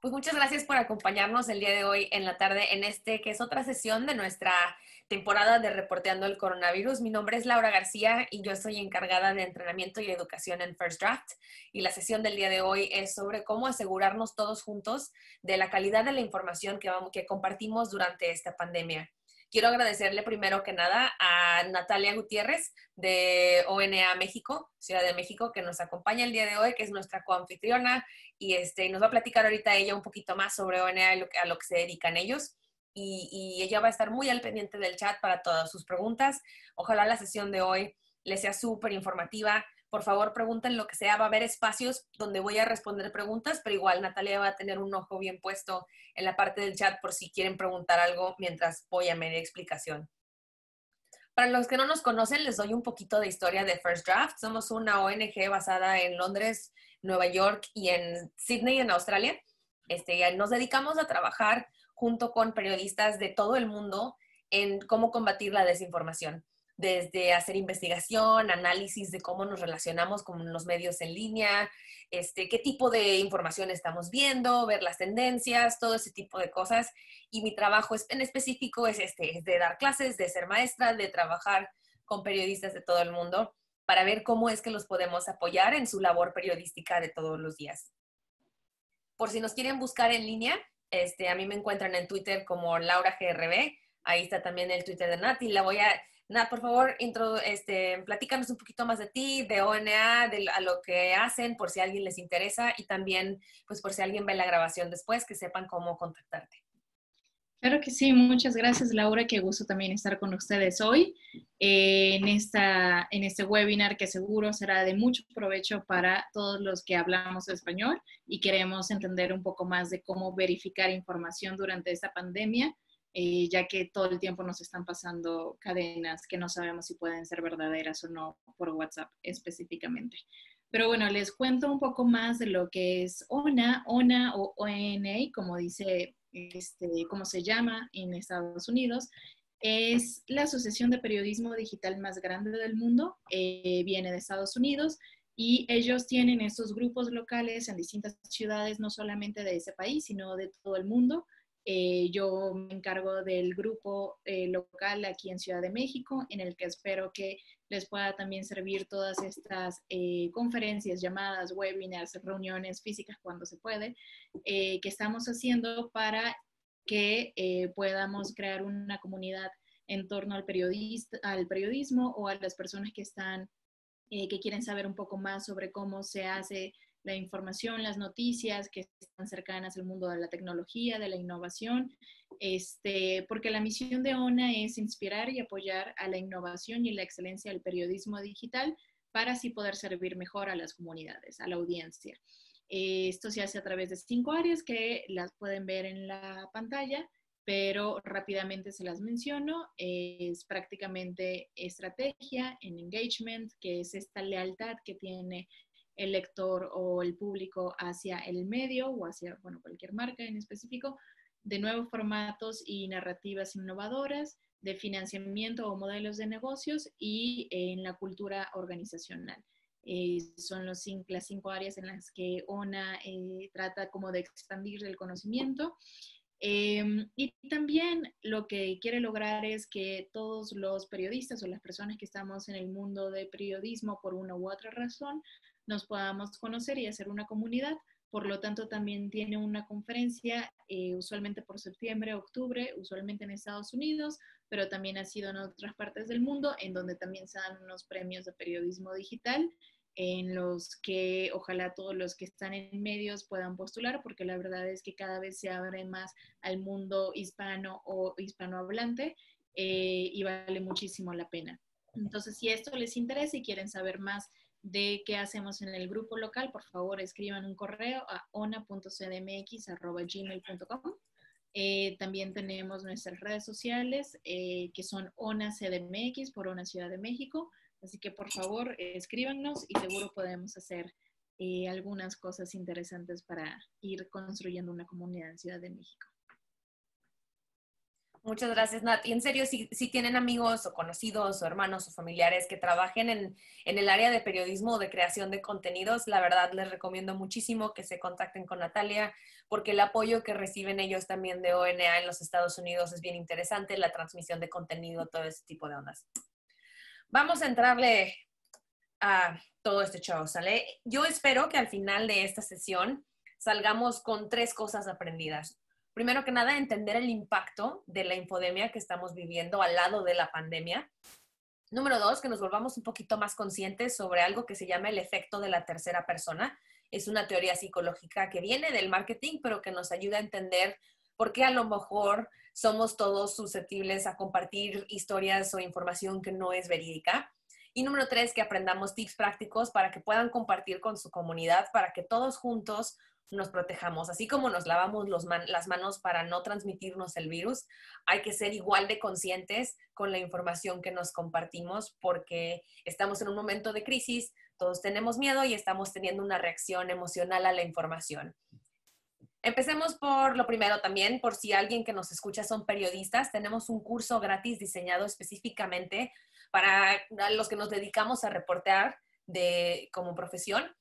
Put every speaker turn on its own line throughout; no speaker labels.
Pues muchas gracias por acompañarnos el día de hoy en la tarde en que es otra sesión de nuestra temporada de Reporteando el Coronavirus. Mi nombre es Laura García y yo soy encargada de entrenamiento y educación en First Draft. Y la sesión del día de hoy es sobre cómo asegurarnos todos juntos de la calidad de la información que compartimos durante esta pandemia. Quiero agradecerle primero que nada a Natalia Gutiérrez de ONA México, Ciudad de México, que nos acompaña el día de hoy, que es nuestra coanfitriona y nos va a platicar ahorita ella un poquito más sobre ONA y a lo que se dedican ellos. Y ella va a estar muy al pendiente del chat para todas sus preguntas. Ojalá la sesión de hoy les sea súper informativa. Por favor, pregunten lo que sea. Va a haber espacios donde voy a responder preguntas, pero igual Natalia va a tener un ojo bien puesto en la parte del chat por si quieren preguntar algo mientras voy a media explicación. Para los que no nos conocen, les doy un poquito de historia de First Draft. Somos una ONG basada en Londres, Nueva York y en Sydney, en Australia. Nos dedicamos a trabajar junto con periodistas de todo el mundo en cómo combatir la desinformación, desde hacer investigación, análisis de cómo nos relacionamos con los medios en línea, qué tipo de información estamos viendo, ver las tendencias, todo ese tipo de cosas. Y mi trabajo en específico es de dar clases, de ser maestra, de trabajar con periodistas de todo el mundo para ver cómo es que los podemos apoyar en su labor periodística de todos los días. Por si nos quieren buscar en línea, a mí me encuentran en Twitter como LauraGRB. Ahí está también el Twitter de Nat. Y Nat, por favor, platícanos un poquito más de ti, de ONA, a lo que hacen, por si a alguien les interesa. Y también, pues por si alguien ve la grabación después, que sepan cómo contactarte.
Claro que sí, muchas gracias Laura, qué gusto también estar con ustedes hoy en este webinar que seguro será de mucho provecho para todos los que hablamos español y queremos entender un poco más de cómo verificar información durante esta pandemia, ya que todo el tiempo nos están pasando cadenas que no sabemos si pueden ser verdaderas o no por WhatsApp específicamente. Pero bueno, les cuento un poco más de lo que es ONA o ONA, como dice como se llama en Estados Unidos. Es la asociación de periodismo digital más grande del mundo, viene de Estados Unidos y ellos tienen estos grupos locales en distintas ciudades, no solamente de ese país, sino de todo el mundo. Yo me encargo del grupo local aquí en Ciudad de México, en el que espero que les pueda también servir todas estas conferencias, llamadas, webinars, reuniones físicas cuando se puede, que estamos haciendo para que podamos crear una comunidad en torno al periodismo o a las personas que quieren saber un poco más sobre cómo se hace la información, las noticias que están cercanas al mundo de la tecnología, de la innovación, porque la misión de ONA es inspirar y apoyar a la innovación y la excelencia del periodismo digital para así poder servir mejor a las comunidades, a la audiencia. Esto se hace a través de 5 áreas que las pueden ver en la pantalla, pero rápidamente se las menciono. Es prácticamente estrategia, en engagement, que es esta lealtad que tiene el lector o el público hacia el medio o hacia, bueno, cualquier marca en específico, de nuevos formatos y narrativas innovadoras, de financiamiento o modelos de negocios y en la cultura organizacional. Son las 5 áreas en las que ONA trata como de expandir el conocimiento. Y también lo que quiere lograr es que todos los periodistas o las personas que estamos en el mundo de periodismo por una u otra razón nos podamos conocer y hacer una comunidad. Por lo tanto, también tiene una conferencia, usualmente por septiembre, octubre, usualmente en Estados Unidos, pero también ha sido en otras partes del mundo, en donde también se dan unos premios de periodismo digital, en los que ojalá todos los que están en medios puedan postular, porque la verdad es que cada vez se abre más al mundo hispano o hispanohablante y vale muchísimo la pena. Entonces, si esto les interesa y quieren saber más de qué hacemos en el grupo local, por favor escriban un correo a ona.cdmx@gmail.com. También tenemos nuestras redes sociales que son ONA CDMX por ONA Ciudad de México. Así que por favor escríbanos y seguro podemos hacer algunas cosas interesantes para ir construyendo una comunidad en Ciudad de México.
Muchas gracias, Nat. Y en serio, si tienen amigos o conocidos o hermanos o familiares que trabajen en el área de periodismo o de creación de contenidos, la verdad les recomiendo muchísimo que se contacten con Natalia, porque el apoyo que reciben ellos también de ONA en los Estados Unidos es bien interesante, la transmisión de contenido, todo ese tipo de ondas. Vamos a entrarle a todo este show, ¿sale? Yo espero que al final de esta sesión salgamos con 3 cosas aprendidas. Primero que nada, entender el impacto de la infodemia que estamos viviendo al lado de la pandemia. Número 2, que nos volvamos un poquito más conscientes sobre algo que se llama el efecto de la tercera persona. Es una teoría psicológica que viene del marketing, pero que nos ayuda a entender por qué a lo mejor somos todos susceptibles a compartir historias o información que no es verídica. Y número 3, que aprendamos tips prácticos para que puedan compartir con su comunidad, para que todos juntos nos protejamos. Así como nos lavamos las manos para no transmitirnos el virus, hay que ser igual de conscientes con la información que nos compartimos porque estamos en un momento de crisis, todos tenemos miedo y estamos teniendo una reacción emocional a la información. Empecemos por lo primero también, por si alguien que nos escucha son periodistas, tenemos un curso gratis diseñado específicamente para los que nos dedicamos a reportear como profesión.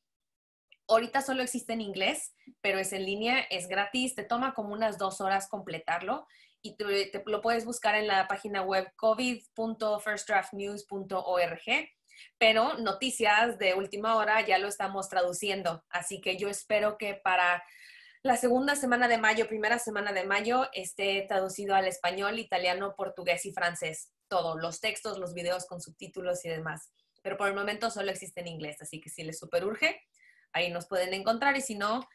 Ahorita solo existe en inglés, pero es en línea, es gratis, te toma como unas 2 horas completarlo y te lo puedes buscar en la página web covid.firstdraftnews.org, pero noticias de última hora ya lo estamos traduciendo, así que yo espero que para la segunda semana de mayo, primera semana de mayo, esté traducido al español, italiano, portugués y francés. Todos los textos, los videos con subtítulos y demás. Pero por el momento solo existe en inglés, así que si les super urge, ahí nos pueden encontrar y si no,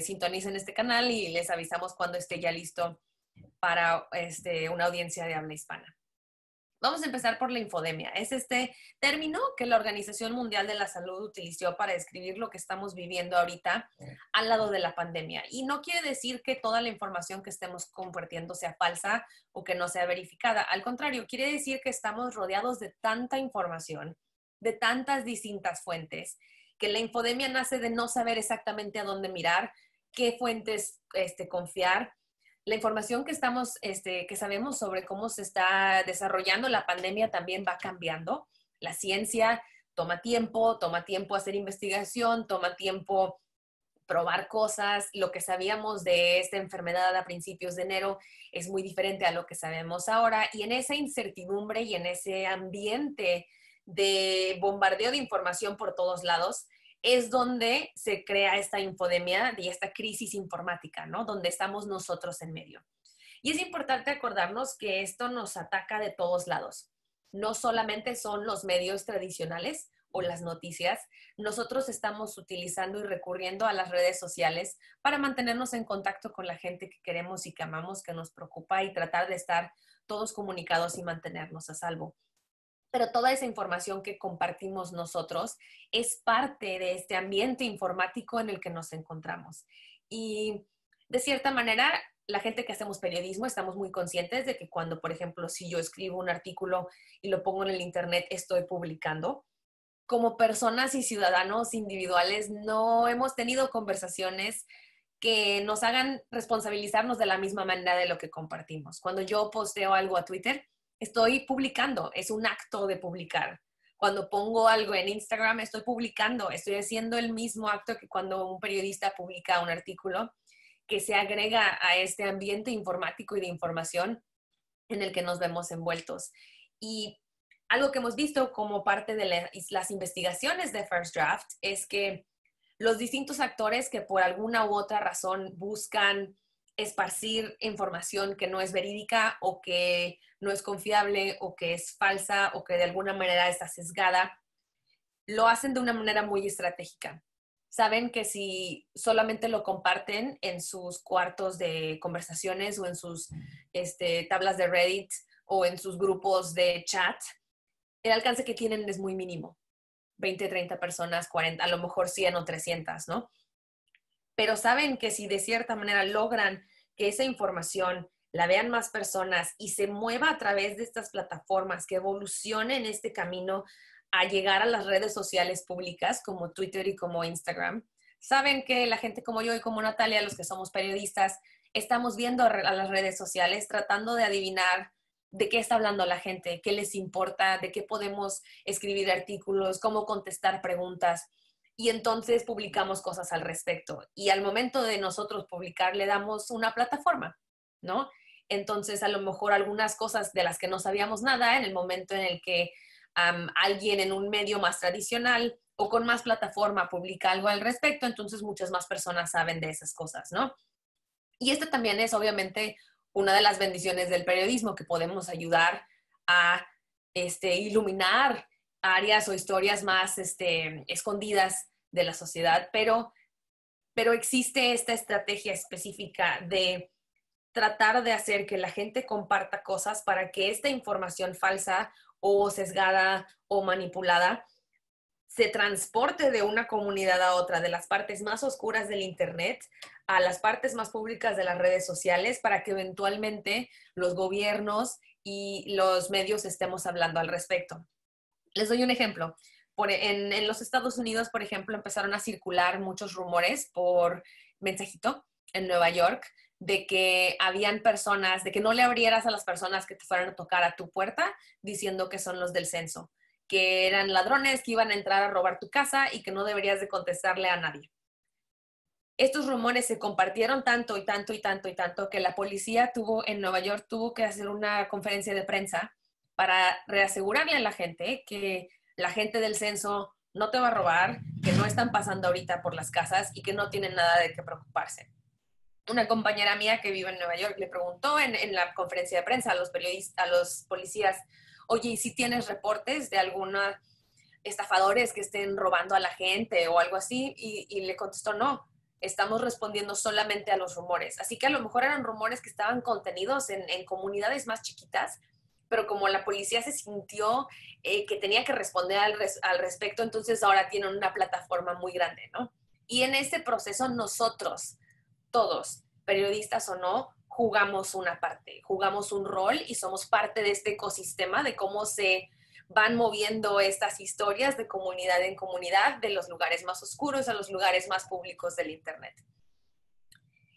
sintonicen este canal y les avisamos cuando esté ya listo para una audiencia de habla hispana. Vamos a empezar por la infodemia. Es este término que la Organización Mundial de la Salud utilizó para describir lo que estamos viviendo ahorita al lado de la pandemia. Y no quiere decir que toda la información que estemos compartiendo sea falsa o que no sea verificada. Al contrario, quiere decir que estamos rodeados de tanta información, de tantas distintas fuentes, que la infodemia nace de no saber exactamente a dónde mirar, qué fuentes confiar. La información que sabemos sobre cómo se está desarrollando la pandemia también va cambiando. La ciencia toma tiempo hacer investigación, toma tiempo probar cosas. Lo que sabíamos de esta enfermedad a principios de enero es muy diferente a lo que sabemos ahora. Y en esa incertidumbre y en ese ambiente de bombardeo de información por todos lados, es donde se crea esta infodemia y esta crisis informática, ¿no? Donde estamos nosotros en medio. Y es importante acordarnos que esto nos ataca de todos lados. No solamente son los medios tradicionales o las noticias, nosotros estamos utilizando y recurriendo a las redes sociales para mantenernos en contacto con la gente que queremos y que amamos, que nos preocupa y tratar de estar todos comunicados y mantenernos a salvo. Pero toda esa información que compartimos nosotros es parte de este ambiente informático en el que nos encontramos. Y de cierta manera, la gente que hacemos periodismo estamos muy conscientes de que cuando, por ejemplo, si yo escribo un artículo y lo pongo en el internet, estoy publicando. Como personas y ciudadanos individuales no hemos tenido conversaciones que nos hagan responsabilizarnos de la misma manera de lo que compartimos. Cuando yo posteo algo a Twitter, estoy publicando, es un acto de publicar. Cuando pongo algo en Instagram, estoy publicando, estoy haciendo el mismo acto que cuando un periodista publica un artículo que se agrega a este ambiente informático y de información en el que nos vemos envueltos. Y algo que hemos visto como parte de las investigaciones de First Draft es que los distintos actores que por alguna u otra razón buscan esparcir información que no es verídica o que no es confiable o que es falsa o que de alguna manera está sesgada, lo hacen de una manera muy estratégica. Saben que si solamente lo comparten en sus cuartos de conversaciones o en sus tablas de Reddit o en sus grupos de chat, el alcance que tienen es muy mínimo. 20, 30 personas, 40, a lo mejor 100 o 300, ¿no? Pero saben que si de cierta manera logran que esa información la vean más personas y se mueva a través de estas plataformas, que evolucione en este camino a llegar a las redes sociales públicas como Twitter y como Instagram, saben que la gente como yo y como Natalia, los que somos periodistas, estamos viendo a las redes sociales tratando de adivinar de qué está hablando la gente, qué les importa, de qué podemos escribir artículos, cómo contestar preguntas. Y entonces publicamos cosas al respecto. Y al momento de nosotros publicar, le damos una plataforma, ¿no? Entonces, a lo mejor algunas cosas de las que no sabíamos nada, en el momento en el que alguien en un medio más tradicional o con más plataforma publica algo al respecto, entonces muchas más personas saben de esas cosas, ¿no? Y esto también es obviamente una de las bendiciones del periodismo, que podemos ayudar a iluminar áreas o historias más escondidas de la sociedad, pero existe esta estrategia específica de tratar de hacer que la gente comparta cosas para que esta información falsa o sesgada o manipulada se transporte de una comunidad a otra, de las partes más oscuras del Internet a las partes más públicas de las redes sociales, para que eventualmente los gobiernos y los medios estemos hablando al respecto. Les doy un ejemplo. En los Estados Unidos, por ejemplo, empezaron a circular muchos rumores por mensajito en Nueva York de que habían personas, de que no le abrieras a las personas que te fueran a tocar a tu puerta diciendo que son los del censo, que eran ladrones que iban a entrar a robar tu casa y que no deberías de contestarle a nadie. Estos rumores se compartieron tanto y tanto y tanto y tanto que la policía en Nueva York tuvo que hacer una conferencia de prensa para reasegurarle a la gente que la gente del censo no te va a robar, que no están pasando ahorita por las casas y que no tienen nada de qué preocuparse. Una compañera mía que vive en Nueva York le preguntó en la conferencia de prensa a los periodistas, a los policías, oye, ¿y si tienes reportes de alguna estafadores que estén robando a la gente o algo así? Y le contestó, no, estamos respondiendo solamente a los rumores. Así que a lo mejor eran rumores que estaban contenidos en comunidades más chiquitas, pero como la policía se sintió que tenía que responder al respecto, entonces ahora tienen una plataforma muy grande, ¿no? Y en ese proceso nosotros, todos, periodistas o no, jugamos una parte, jugamos un rol y somos parte de este ecosistema de cómo se van moviendo estas historias de comunidad en comunidad, de los lugares más oscuros a los lugares más públicos del Internet.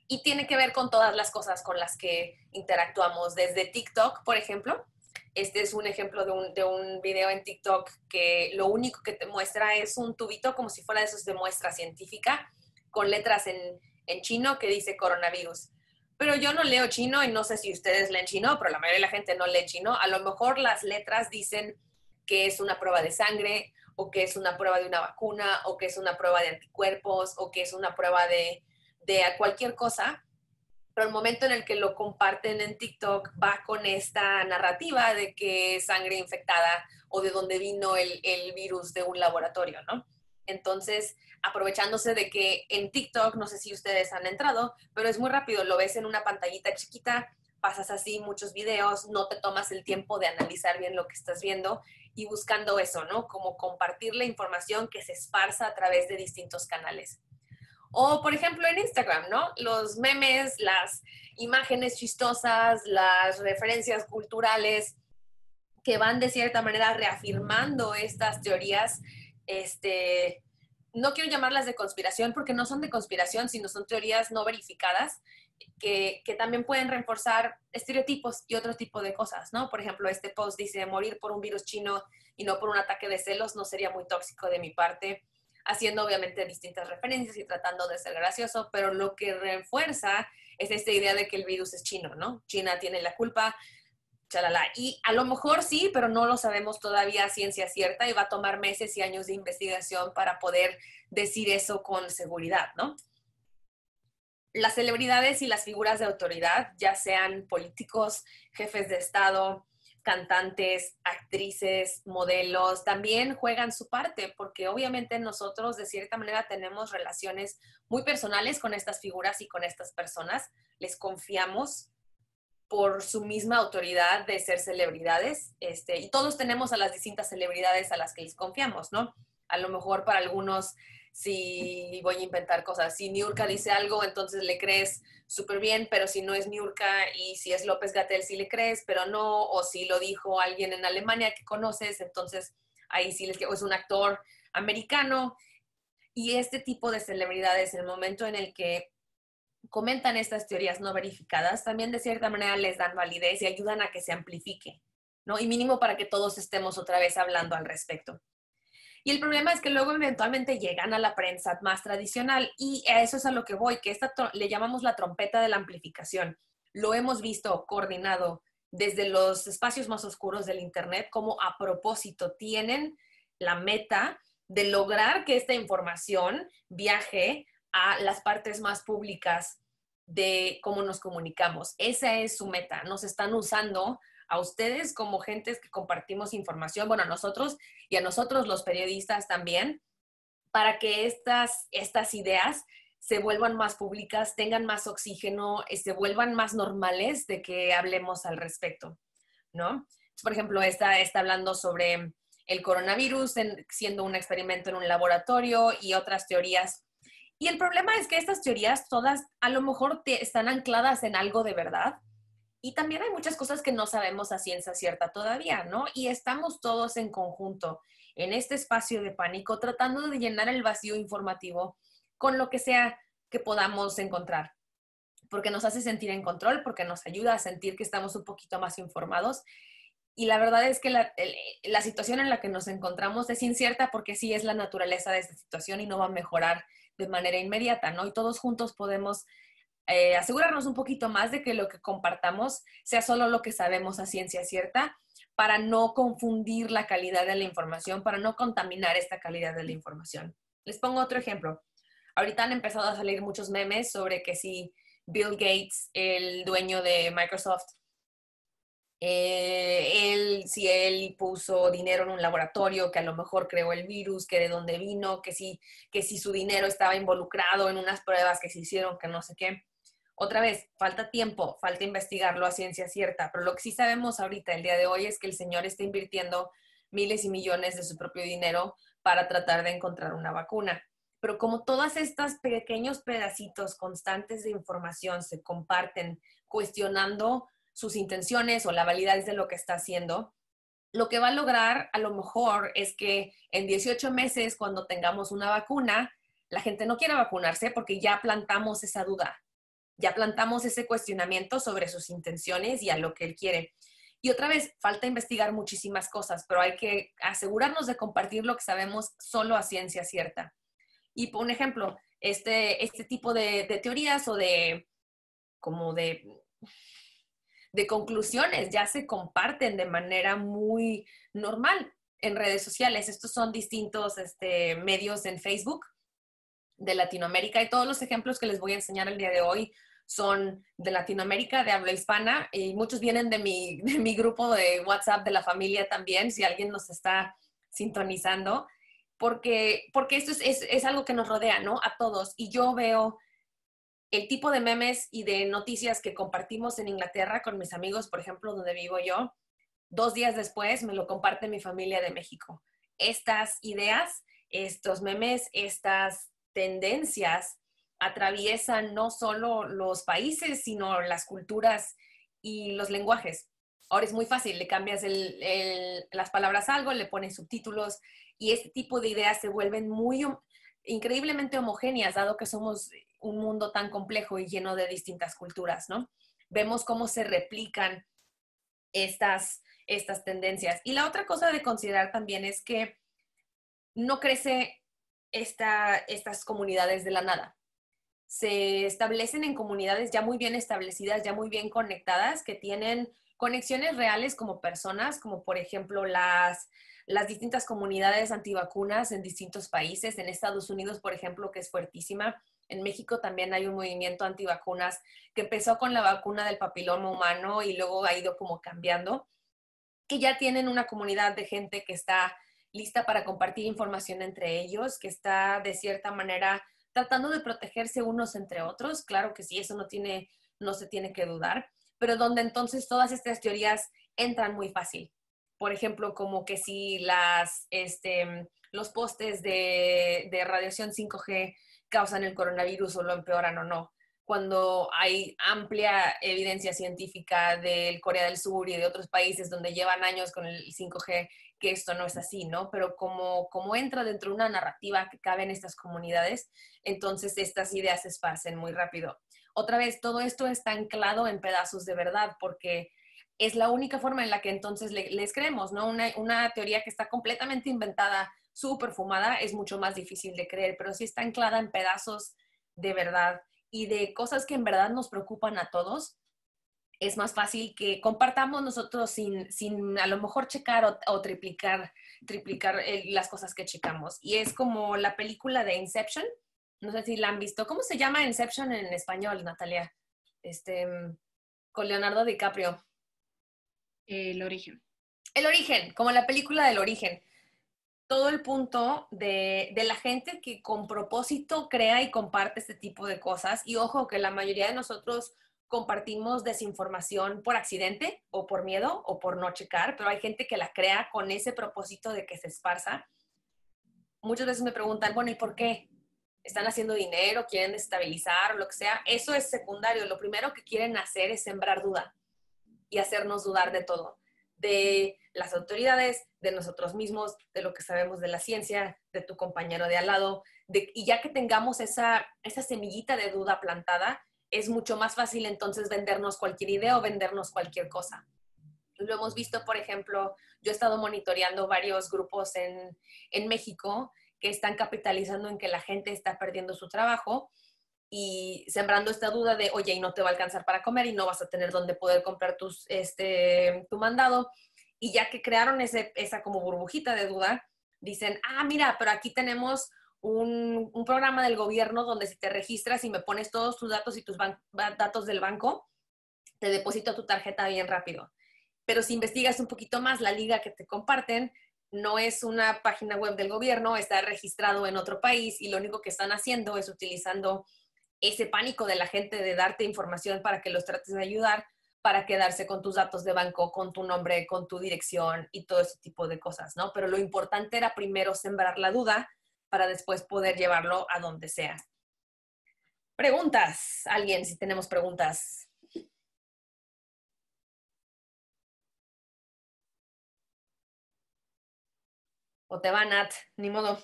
Y tiene que ver con todas las cosas con las que interactuamos, desde TikTok, por ejemplo. Este es un ejemplo de un video en TikTok que lo único que te muestra es un tubito como si fuera de esos de muestra científica, con letras en chino que dice coronavirus. Pero yo no leo chino y no sé si ustedes leen chino, pero la mayoría de la gente no lee chino. A lo mejor las letras dicen que es una prueba de sangre, o que es una prueba de una vacuna, o que es una prueba de anticuerpos, o que es una prueba de cualquier cosa, pero el momento en el que lo comparten en TikTok va con esta narrativa de que es sangre infectada o de dónde vino el virus de un laboratorio, ¿no? Entonces, aprovechándose de que en TikTok, no sé si ustedes han entrado, pero es muy rápido, lo ves en una pantallita chiquita, pasas así muchos videos, no te tomas el tiempo de analizar bien lo que estás viendo y buscando eso, ¿no? Como compartir la información que se esparza a través de distintos canales. O, por ejemplo, en Instagram, ¿no? Los memes, las imágenes chistosas, las referencias culturales que van de cierta manera reafirmando estas teorías, no quiero llamarlas de conspiración porque no son de conspiración, sino son teorías no verificadas que también pueden reforzar estereotipos y otro tipo de cosas, ¿no? Por ejemplo, este post dice, morir por un virus chino y no por un ataque de celos no sería muy tóxico de mi parte, haciendo obviamente distintas referencias y tratando de ser gracioso, pero lo que refuerza es esta idea de que el virus es chino, ¿no? China tiene la culpa, chalala. Y a lo mejor sí, pero no lo sabemos todavía a ciencia cierta y va a tomar meses y años de investigación para poder decir eso con seguridad, ¿no? Las celebridades y las figuras de autoridad, ya sean políticos, jefes de Estado, cantantes, actrices, modelos, también juegan su parte, porque obviamente nosotros de cierta manera tenemos relaciones muy personales con estas figuras y con estas personas, les confiamos por su misma autoridad de ser celebridades, y todos tenemos a las distintas celebridades a las que les confiamos, ¿no? A lo mejor para algunos, si voy a inventar cosas, si Niurka dice algo, entonces le crees súper bien, pero si no es Niurka y si es López-Gatell, sí le crees, pero no, o si lo dijo alguien en Alemania que conoces, entonces ahí sí les crees, o es un actor americano, y este tipo de celebridades, en el momento en el que comentan estas teorías no verificadas, también de cierta manera les dan validez y ayudan a que se amplifique, ¿no? Y mínimo para que todos estemos otra vez hablando al respecto. Y el problema es que luego eventualmente llegan a la prensa más tradicional y a eso es a lo que voy, que le llamamos la trompeta de la amplificación. Lo hemos visto coordinado desde los espacios más oscuros del Internet, como a propósito tienen la meta de lograr que esta información viaje a las partes más públicas de cómo nos comunicamos. Esa es su meta. Nos están usando a ustedes como gentes que compartimos información, bueno, a nosotros y a nosotros los periodistas también, para que estas ideas se vuelvan más públicas, tengan más oxígeno, se vuelvan más normales de que hablemos al respecto, ¿no? Por ejemplo, está hablando sobre el coronavirus siendo un experimento en un laboratorio y otras teorías. Y el problema es que estas teorías todas a lo mejor están ancladas en algo de verdad, y también hay muchas cosas que no sabemos a ciencia cierta todavía, ¿no? Y estamos todos en conjunto en este espacio de pánico tratando de llenar el vacío informativo con lo que sea que podamos encontrar, porque nos hace sentir en control, porque nos ayuda a sentir que estamos un poquito más informados. Y la verdad es que la situación en la que nos encontramos es incierta porque sí es la naturaleza de esta situación y no va a mejorar de manera inmediata, ¿no? Y todos juntos podemos asegurarnos un poquito más de que lo que compartamos sea solo lo que sabemos a ciencia cierta para no confundir la calidad de la información, para no contaminar esta calidad de la información. Les pongo otro ejemplo. Ahorita han empezado a salir muchos memes sobre que si Bill Gates, el dueño de Microsoft, si él puso dinero en un laboratorio, que a lo mejor creó el virus, que de dónde vino, que si su dinero estaba involucrado en unas pruebas que se hicieron, que no sé qué. Otra vez, falta tiempo, falta investigarlo a ciencia cierta, pero lo que sí sabemos ahorita, el día de hoy, es que el señor está invirtiendo miles y millones de su propio dinero para tratar de encontrar una vacuna. Pero como todas estas pequeños pedacitos constantes de información se comparten cuestionando sus intenciones o la validez de lo que está haciendo, lo que va a lograr a lo mejor es que en 18 meses, cuando tengamos una vacuna, la gente no quiera vacunarse porque ya plantamos esa duda, ya plantamos ese cuestionamiento sobre sus intenciones y a lo que él quiere. Y otra vez, falta investigar muchísimas cosas, pero hay que asegurarnos de compartir lo que sabemos solo a ciencia cierta. Y por un ejemplo, este tipo de teorías o como de conclusiones ya se comparten de manera muy normal en redes sociales. Estos son distintos medios en Facebook de Latinoamérica y todos los ejemplos que les voy a enseñar el día de hoy son de Latinoamérica, de habla hispana, y muchos vienen de mi grupo de WhatsApp de la familia también, si alguien nos está sintonizando, porque esto es algo que nos rodea, ¿no? A todos. Y yo veo el tipo de memes y de noticias que compartimos en Inglaterra con mis amigos, por ejemplo, donde vivo yo, 2 días después me lo comparte mi familia de México. Estas ideas, estos memes, estas tendencias atraviesan no solo los países, sino las culturas y los lenguajes. Ahora es muy fácil, le cambias las palabras a algo, le pones subtítulos y este tipo de ideas se vuelven increíblemente homogéneas, dado que somos un mundo tan complejo y lleno de distintas culturas, ¿no? Vemos cómo se replican estas tendencias. Y la otra cosa de considerar también es que no crece estas comunidades de la nada. Se establecen en comunidades ya muy bien establecidas, ya muy bien conectadas, que tienen conexiones reales como personas, como por ejemplo las distintas comunidades antivacunas en distintos países. En Estados Unidos, por ejemplo, que es fuertísima. En México también hay un movimiento antivacunas que empezó con la vacuna del papiloma humano y luego ha ido como cambiando, que ya tienen una comunidad de gente que está lista para compartir información entre ellos, que está de cierta manera tratando de protegerse unos entre otros. Claro que sí, eso no se tiene que dudar, pero donde entonces todas estas teorías entran muy fácil. Por ejemplo, como que si los postes de radiación 5G causan el coronavirus o lo empeoran o no, cuando hay amplia evidencia científica del Corea del Sur y de otros países donde llevan años con el 5G, que esto no es así, ¿no? Pero como entra dentro de una narrativa que cabe en estas comunidades, entonces estas ideas se esparcen muy rápido. otra vez, todo esto está anclado en pedazos de verdad, porque es la única forma en la que entonces les creemos, ¿no? Una teoría que está completamente inventada, súper fumada, es mucho más difícil de creer, pero si está anclada en pedazos de verdad y de cosas que en verdad nos preocupan a todos, es más fácil que compartamos nosotros sin a lo mejor checar o triplicar las cosas que checamos. Y es como la película de Inception, no sé si la han visto. ¿Cómo se llama Inception en español, Natalia? Este, con Leonardo DiCaprio.
El origen.
El origen, como la película del origen. Todo el punto de la gente que con propósito crea y comparte este tipo de cosas. Y ojo, que la mayoría de nosotros compartimos desinformación por accidente o por miedo o por no checar, pero hay gente que la crea con ese propósito de que se esparza. Muchas veces me preguntan, bueno, ¿y por qué? ¿Están haciendo dinero? ¿Quieren desestabilizar? O lo que sea. Eso es secundario. Lo primero que quieren hacer es sembrar duda y hacernos dudar de todo, de las autoridades, de nosotros mismos, de lo que sabemos de la ciencia, de tu compañero de al lado, y ya que tengamos esa semillita de duda plantada, es mucho más fácil entonces vendernos cualquier idea o vendernos cualquier cosa. Lo hemos visto, por ejemplo, yo he estado monitoreando varios grupos en México que están capitalizando en que la gente está perdiendo su trabajo y sembrando esta duda de, oye, y no te va a alcanzar para comer y no vas a tener dónde poder comprar tu mandado. Y ya que crearon esa como burbujita de duda, dicen, mira, pero aquí tenemos un programa del gobierno donde si te registras y me pones todos tus datos y tus datos del banco, te deposito tu tarjeta bien rápido. Pero si investigas un poquito más, la liga que te comparten no es una página web del gobierno, está registrado en otro país y lo único que están haciendo es utilizando ese pánico de la gente de darte información para que los trates de ayudar, para quedarse con tus datos de banco, con tu nombre, con tu dirección y todo ese tipo de cosas, ¿no? Pero lo importante era primero sembrar la duda para después poder llevarlo a donde sea. Preguntas, alguien, si tenemos preguntas. O te va, Nat, ni modo.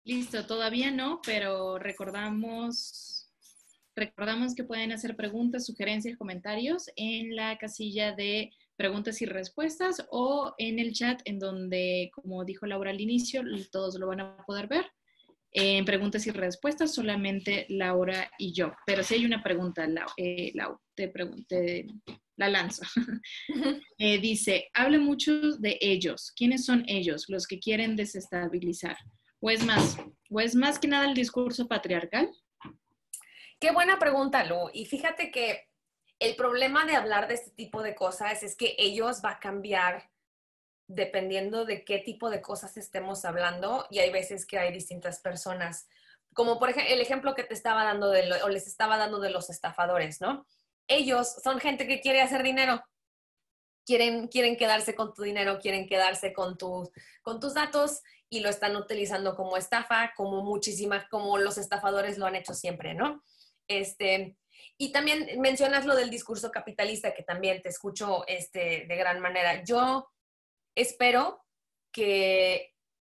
Listo, todavía no, pero recordamos que pueden hacer preguntas, sugerencias, comentarios en la casilla de preguntas y respuestas o en el chat en donde, como dijo Laura al inicio, todos lo van a poder ver. En preguntas y respuestas solamente Laura y yo. Pero si hay una pregunta, Lau, la lanzo. Dice, habla mucho de ellos. ¿Quiénes son ellos? Los que quieren desestabilizar. ¿O es más que nada el discurso patriarcal?
Qué buena pregunta, Lu. Y fíjate que el problema de hablar de este tipo de cosas es que ellos va a cambiar dependiendo de qué tipo de cosas estemos hablando y hay veces que hay distintas personas. Como por ejemplo el ejemplo que te estaba dando o les estaba dando de los estafadores, ¿no? Ellos son gente que quiere hacer dinero, quieren quedarse con tu dinero, quieren quedarse con tus datos y lo están utilizando como estafa, como los estafadores lo han hecho siempre, ¿no? Y también mencionas lo del discurso capitalista, que también te escucho de gran manera. Yo espero que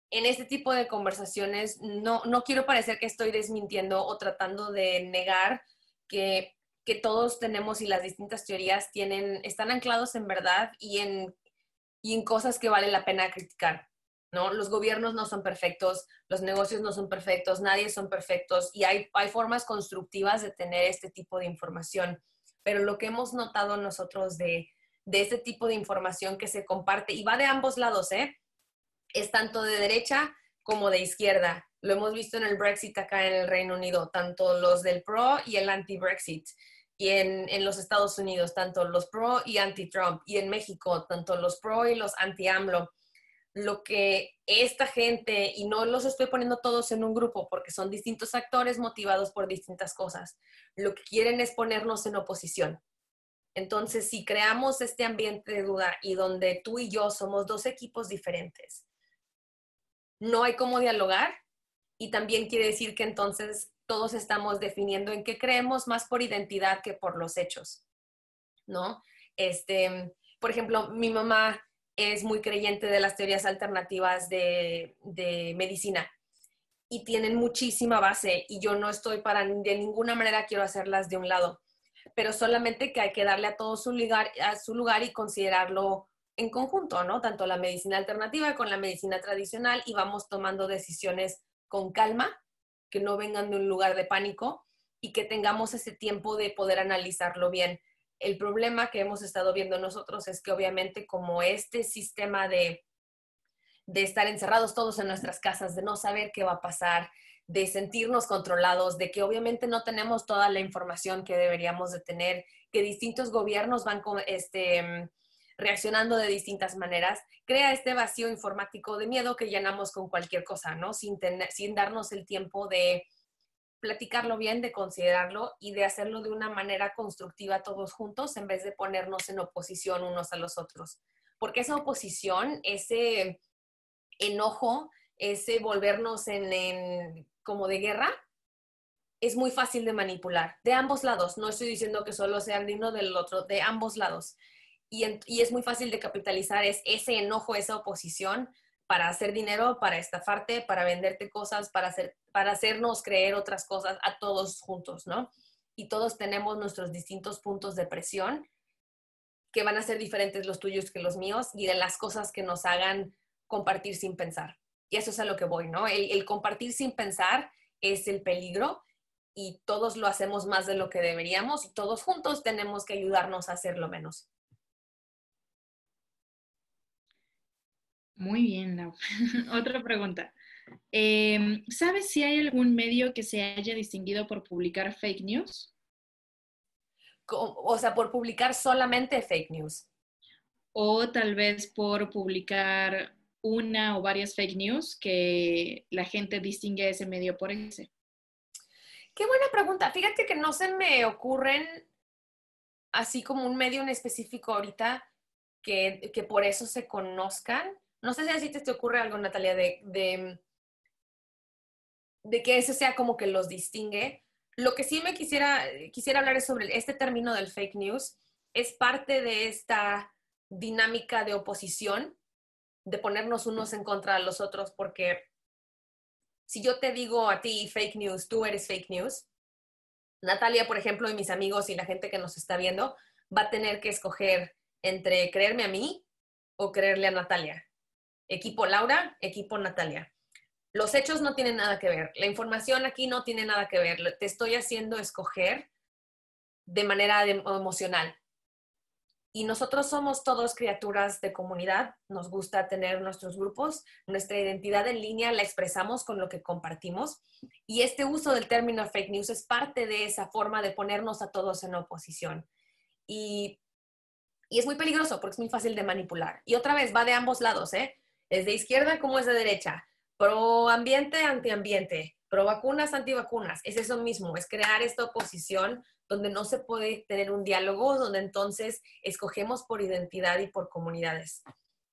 en este tipo de conversaciones no quiero parecer que estoy desmintiendo o tratando de negar que todos tenemos y las distintas teorías están anclados en verdad y en cosas que vale la pena criticar, ¿no? Los gobiernos no son perfectos, los negocios no son perfectos, nadie son perfectos y hay formas constructivas de tener este tipo de información. Pero lo que hemos notado nosotros de este tipo de información que se comparte, y va de ambos lados, es tanto de derecha como de izquierda. Lo hemos visto en el Brexit acá en el Reino Unido, tanto los del pro y el anti-Brexit. Y en los Estados Unidos, tanto los pro y anti-Trump. Y en México, tanto los pro y los anti-AMLO. Lo que esta gente, y no los estoy poniendo todos en un grupo porque son distintos actores motivados por distintas cosas, lo que quieren es ponernos en oposición. Entonces, si creamos este ambiente de duda y donde tú y yo somos dos equipos diferentes, no hay cómo dialogar y también quiere decir que entonces todos estamos definiendo en qué creemos más por identidad que por los hechos, ¿no? Por ejemplo, mi mamá es muy creyente de las teorías alternativas de medicina y tienen muchísima base y yo no estoy de ninguna manera quiero hacerlas de un lado, pero solamente que hay que darle a todo a su lugar y considerarlo en conjunto, ¿no? Tanto la medicina alternativa con la medicina tradicional y vamos tomando decisiones con calma, que no vengan de un lugar de pánico y que tengamos ese tiempo de poder analizarlo bien. El problema que hemos estado viendo nosotros es que obviamente como este sistema de estar encerrados todos en nuestras casas, de no saber qué va a pasar, de sentirnos controlados, de que obviamente no tenemos toda la información que deberíamos de tener, que distintos gobiernos van reaccionando de distintas maneras, crea este vacío informático de miedo que llenamos con cualquier cosa, ¿no? Sin darnos el tiempo de platicarlo bien, de considerarlo y de hacerlo de una manera constructiva todos juntos en vez de ponernos en oposición unos a los otros. Porque esa oposición, ese enojo, ese volvernos como de guerra, es muy fácil de manipular, de ambos lados. No estoy diciendo que solo sea el uno del otro, de ambos lados. Y es muy fácil de capitalizar ese enojo, esa oposición para hacer dinero, para estafarte, para venderte cosas, para hacernos creer otras cosas a todos juntos, ¿no? Y todos tenemos nuestros distintos puntos de presión que van a ser diferentes los tuyos que los míos y de las cosas que nos hagan compartir sin pensar. Y eso es a lo que voy, ¿no? El compartir sin pensar es el peligro y todos lo hacemos más de lo que deberíamos y todos juntos tenemos que ayudarnos a hacerlo menos.
Muy bien, Lau. Otra pregunta. ¿Sabes si hay algún medio que se haya distinguido por publicar fake news?
O sea, por publicar solamente fake news.
O tal vez por publicar una o varias fake news que la gente distingue ese medio por ese.
Qué buena pregunta. Fíjate que no se me ocurren así como un medio en específico ahorita que por eso se conozcan. No sé si así te ocurre algo, Natalia, de que eso sea como que los distingue. Lo que sí me quisiera hablar es sobre este término del fake news. Es parte de esta dinámica de oposición, de ponernos unos en contra de los otros, porque si yo te digo a ti fake news, tú eres fake news, Natalia, por ejemplo, y mis amigos y la gente que nos está viendo, va a tener que escoger entre creerme a mí o creerle a Natalia. Equipo Laura, equipo Natalia. Los hechos no tienen nada que ver. La información aquí no tiene nada que ver. Te estoy haciendo escoger de manera emocional. Y nosotros somos todos criaturas de comunidad. Nos gusta tener nuestros grupos. Nuestra identidad en línea la expresamos con lo que compartimos. Y este uso del término fake news es parte de esa forma de ponernos a todos en oposición. Y es muy peligroso porque es muy fácil de manipular. Y otra vez, va de ambos lados, ¿eh? Es de izquierda como es de derecha. Pro ambiente, antiambiente. Pro vacunas, antivacunas. Es eso mismo, es crear esta oposición donde no se puede tener un diálogo, donde entonces escogemos por identidad y por comunidades.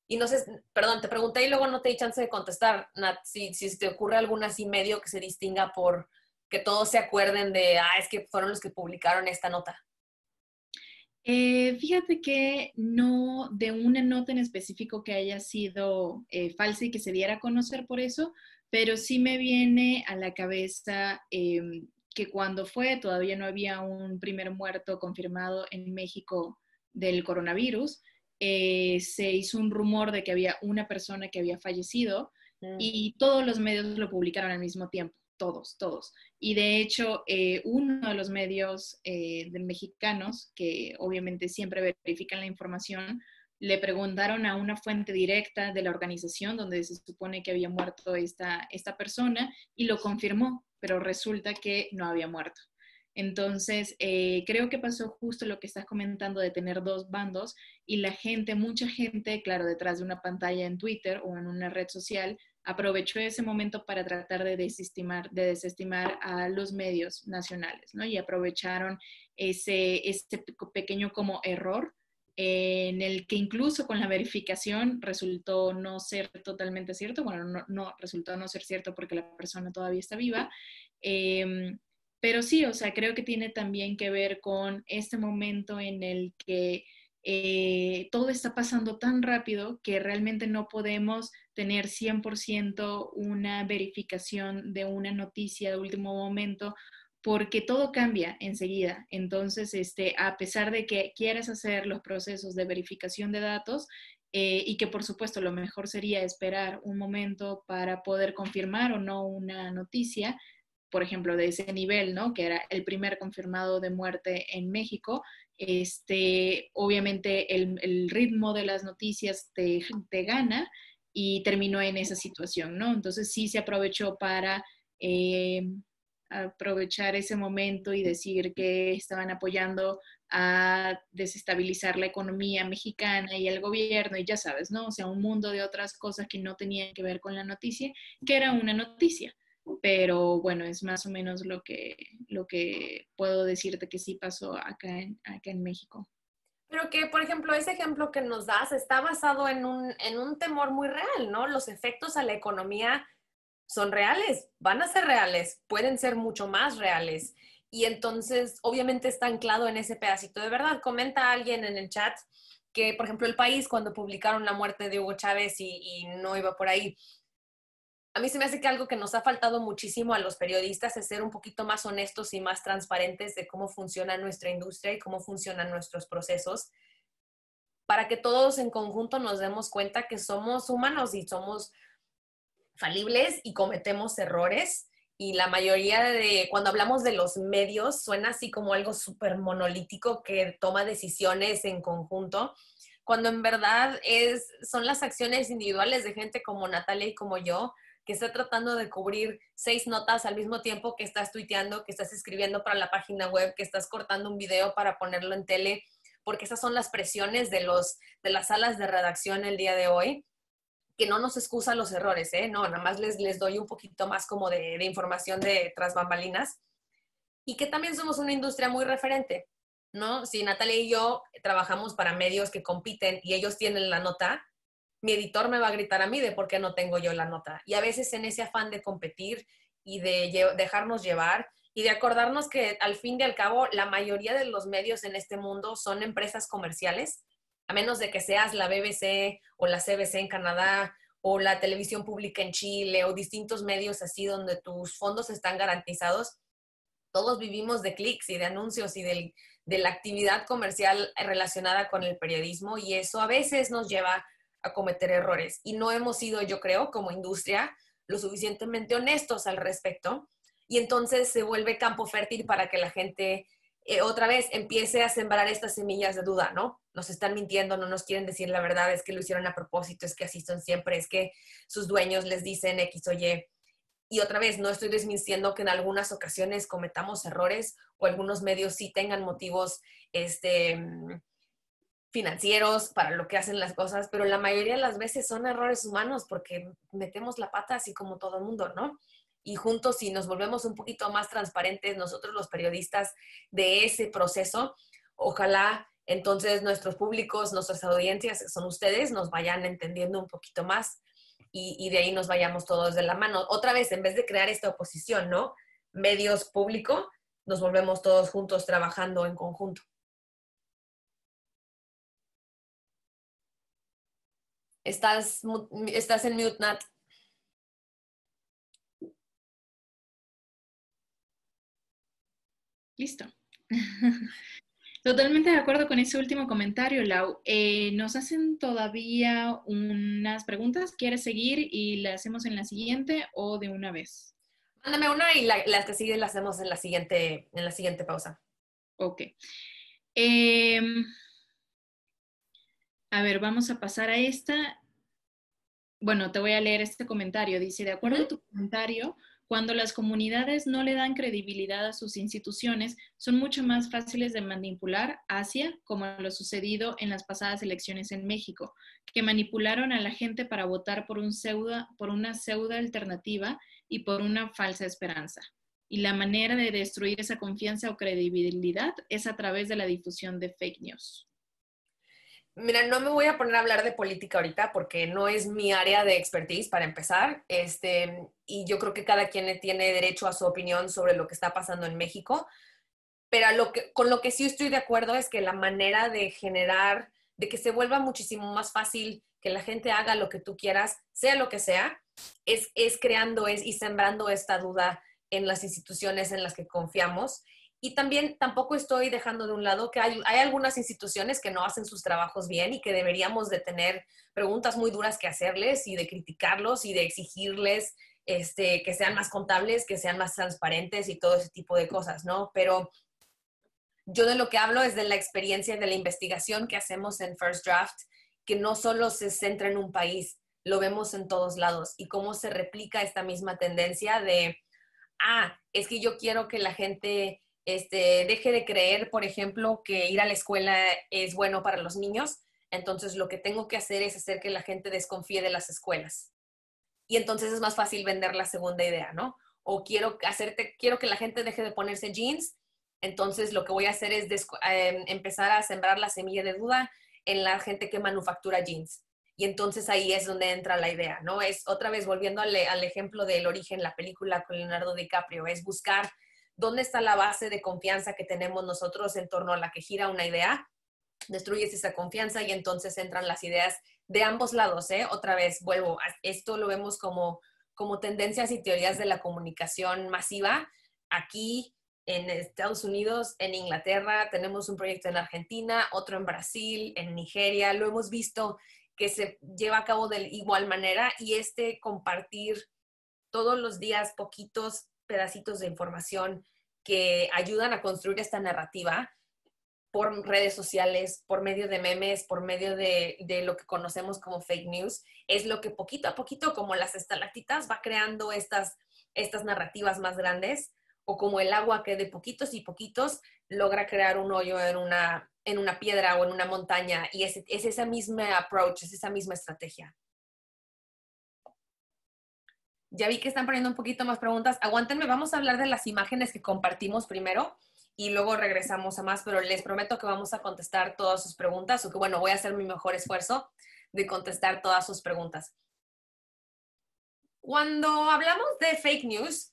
Y no sé, perdón, te pregunté y luego no te di chance de contestar, Nat, si te ocurre algún así medio que se distinga por que todos se acuerden de, es que fueron los que publicaron esta nota.
Fíjate que no de una nota en específico que haya sido falsa y que se diera a conocer por eso, pero sí me viene a la cabeza que cuando todavía no había un primer muerto confirmado en México del coronavirus, se hizo un rumor de que había una persona que había fallecido y todos los medios lo publicaron al mismo tiempo, todos. Y de hecho, uno de los medios de mexicanos, que obviamente siempre verifican la información, le preguntaron a una fuente directa de la organización donde se supone que había muerto esta persona y lo confirmó, pero resulta que no había muerto. Entonces, creo que pasó justo lo que estás comentando de tener dos bandos y mucha gente, claro, detrás de una pantalla en Twitter o en una red social, aprovechó ese momento para tratar de desestimar a los medios nacionales, ¿no? Y aprovecharon ese pequeño como error en el que incluso con la verificación resultó no ser totalmente cierto, bueno, no resultó no ser cierto porque la persona todavía está viva, pero sí, o sea, creo que tiene también que ver con este momento en el que todo está pasando tan rápido que realmente no podemos tener 100% una verificación de una noticia de último momento porque todo cambia enseguida. Entonces, a pesar de que quieras hacer los procesos de verificación de datos, y que por supuesto lo mejor sería esperar un momento para poder confirmar o no una noticia, por ejemplo, de ese nivel, ¿no? Que era el primer confirmado de muerte en México. Obviamente el ritmo de las noticias te gana y terminó en esa situación, ¿no? Entonces sí se aprovechó para aprovechar ese momento y decir que estaban apoyando a desestabilizar la economía mexicana y el gobierno, y ya sabes, ¿no? O sea, un mundo de otras cosas que no tenían que ver con la noticia, que era una noticia. Pero bueno, es más o menos lo que puedo decirte que sí pasó acá en México.
Pero que, por ejemplo, ese ejemplo que nos das está basado en un temor muy real, ¿no? Los efectos a la economía son reales, van a ser reales, pueden ser mucho más reales. Y entonces, obviamente está anclado en ese pedacito de verdad. Comenta alguien en el chat que, por ejemplo, El País, cuando publicaron la muerte de Hugo Chávez y no iba por ahí, a mí se me hace que algo que nos ha faltado muchísimo a los periodistas es ser un poquito más honestos y más transparentes de cómo funciona nuestra industria y cómo funcionan nuestros procesos, para que todos en conjunto nos demos cuenta que somos humanos y somos falibles y cometemos errores. Y la mayoría de, cuando hablamos de los medios, suena así como algo súper monolítico que toma decisiones en conjunto, cuando en verdad son las acciones individuales de gente como Natalia y como yo, que está tratando de cubrir 6 notas al mismo tiempo que estás tuiteando, que estás escribiendo para la página web, que estás cortando un video para ponerlo en tele, porque esas son las presiones de las salas de redacción el día de hoy, que no nos excusa los errores, ¿eh? No, nada más les doy un poquito más como de información de tras bambalinas, y que también somos una industria muy referente, ¿no? Si Natalia y yo trabajamos para medios que compiten y ellos tienen la nota, mi editor me va a gritar a mí de por qué no tengo yo la nota. Y a veces en ese afán de competir y de dejarnos llevar y de acordarnos que al fin y al cabo la mayoría de los medios en este mundo son empresas comerciales, a menos de que seas la BBC o la CBC en Canadá o la televisión pública en Chile o distintos medios así donde tus fondos están garantizados. Todos vivimos de clics y de anuncios y de la actividad comercial relacionada con el periodismo, y eso a veces nos lleva a cometer errores. Y no hemos sido, yo creo, como industria, lo suficientemente honestos al respecto. Y entonces se vuelve campo fértil para que la gente otra vez empiece a sembrar estas semillas de duda, ¿no? Nos están mintiendo, no nos quieren decir la verdad, es que lo hicieron a propósito, es que así son siempre, es que sus dueños les dicen X o Y. Y otra vez, no estoy desmintiendo que en algunas ocasiones cometamos errores o algunos medios sí tengan motivos financieros para lo que hacen las cosas, pero la mayoría de las veces son errores humanos porque metemos la pata así como todo el mundo, ¿no? Y juntos, si nos volvemos un poquito más transparentes, nosotros los periodistas, de ese proceso, ojalá entonces nuestros públicos, nuestras audiencias, que son ustedes, nos vayan entendiendo un poquito más, y de ahí nos vayamos todos de la mano. Otra vez, en vez de crear esta oposición, ¿no? Medios público, nos volvemos todos juntos trabajando en conjunto. Estás en mute, Nat.
Listo. Totalmente de acuerdo con ese último comentario, Lau. Nos hacen todavía unas preguntas. ¿Quieres seguir y la hacemos en la siguiente o de una vez?
Mándame una y las que siguen las hacemos en la siguiente pausa.
Ok. A ver, vamos a pasar a esta. Bueno, te voy a leer este comentario. Dice, de acuerdo a tu comentario, cuando las comunidades no le dan credibilidad a sus instituciones, son mucho más fáciles de manipular hacia, como lo sucedido en las pasadas elecciones en México, que manipularon a la gente para votar por una pseudo alternativa y por una falsa esperanza. Y la manera de destruir esa confianza o credibilidad es a través de la difusión de fake news.
Mira, no me voy a poner a hablar de política ahorita porque no es mi área de expertise para empezar, y yo creo que cada quien tiene derecho a su opinión sobre lo que está pasando en México, pero con lo que sí estoy de acuerdo es que la manera de generar de que se vuelva muchísimo más fácil que la gente haga lo que tú quieras, sea lo que sea, es creando y sembrando esta duda en las instituciones en las que confiamos. Y también tampoco estoy dejando de un lado que hay algunas instituciones que no hacen sus trabajos bien y que deberíamos de tener preguntas muy duras que hacerles y de criticarlos y de exigirles que sean más contables, que sean más transparentes y todo ese tipo de cosas, ¿no? Pero yo de lo que hablo es de la experiencia de la investigación que hacemos en First Draft, que no solo se centra en un país, lo vemos en todos lados y cómo se replica esta misma tendencia de, es que yo quiero que la gente deje de creer, por ejemplo, que ir a la escuela es bueno para los niños, entonces lo que tengo que hacer es hacer que la gente desconfíe de las escuelas. Y entonces es más fácil vender la segunda idea, ¿no? O quiero que la gente deje de ponerse jeans, entonces lo que voy a hacer es empezar a sembrar la semilla de duda en la gente que manufactura jeans. Y entonces ahí es donde entra la idea, ¿no? Es otra vez volviendo al ejemplo del origen, la película con Leonardo DiCaprio, es buscar dónde está la base de confianza que tenemos nosotros en torno a la que gira una idea, destruyes esa confianza y entonces entran las ideas de ambos lados, ¿eh? Otra vez, vuelvo, esto lo vemos como tendencias y teorías de la comunicación masiva. Aquí en Estados Unidos, en Inglaterra, tenemos un proyecto en Argentina, otro en Brasil, en Nigeria, lo hemos visto que se lleva a cabo de igual manera y compartir todos los días poquitos pedacitos de información que ayudan a construir esta narrativa por redes sociales, por medio de memes, por medio de lo que conocemos como fake news, es lo que poquito a poquito, como las estalactitas, va creando estas narrativas más grandes, o como el agua que de poquitos y poquitos logra crear un hoyo en una piedra o en una montaña, y es esa misma approach, es esa misma estrategia. Ya vi que están poniendo un poquito más preguntas. Aguántenme, vamos a hablar de las imágenes que compartimos primero y luego regresamos a más, pero les prometo que vamos a contestar todas sus preguntas, o que bueno, voy a hacer mi mejor esfuerzo de contestar todas sus preguntas. Cuando hablamos de fake news,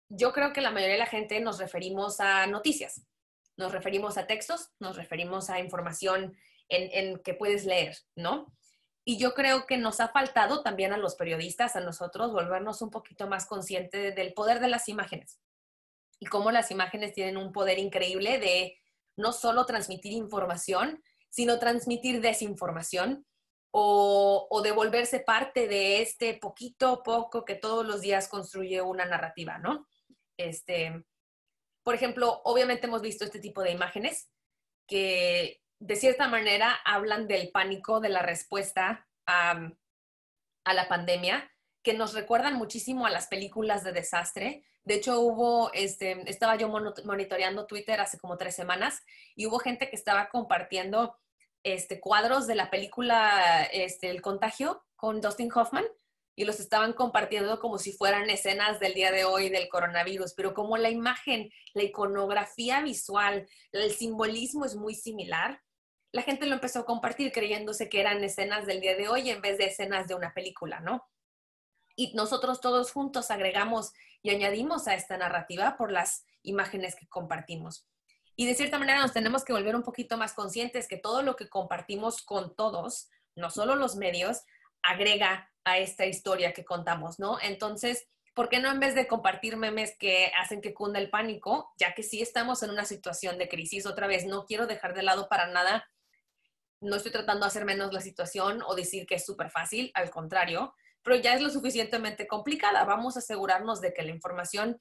yo creo que la mayoría de la gente nos referimos a noticias, nos referimos a textos, nos referimos a información en que puedes leer, ¿no? Y yo creo que nos ha faltado también a los periodistas, a nosotros, volvernos un poquito más conscientes del poder de las imágenes y cómo las imágenes tienen un poder increíble de no solo transmitir información, sino transmitir desinformación o de volverse parte de este poquito poco que todos los días construye una narrativa, ¿no? Por ejemplo, obviamente hemos visto este tipo de imágenes que de cierta manera hablan del pánico, de la respuesta a la pandemia, que nos recuerdan muchísimo a las películas de desastre. De hecho, estaba yo monitoreando Twitter hace como 3 semanas y hubo gente que estaba compartiendo cuadros de la película El Contagio con Dustin Hoffman y los estaban compartiendo como si fueran escenas del día de hoy del coronavirus, pero como la imagen, la iconografía visual, el simbolismo es muy similar, la gente lo empezó a compartir creyéndose que eran escenas del día de hoy en vez de escenas de una película, ¿no? Y nosotros todos juntos agregamos y añadimos a esta narrativa por las imágenes que compartimos. Y de cierta manera nos tenemos que volver un poquito más conscientes que todo lo que compartimos con todos, no solo los medios, agrega a esta historia que contamos, ¿no? Entonces, ¿por qué no en vez de compartir memes que hacen que cunda el pánico, ya que sí estamos en una situación de crisis, otra vez, no quiero dejar de lado para nada, no estoy tratando de hacer menos la situación o decir que es súper fácil, al contrario, pero ya es lo suficientemente complicada. Vamos a asegurarnos de que la información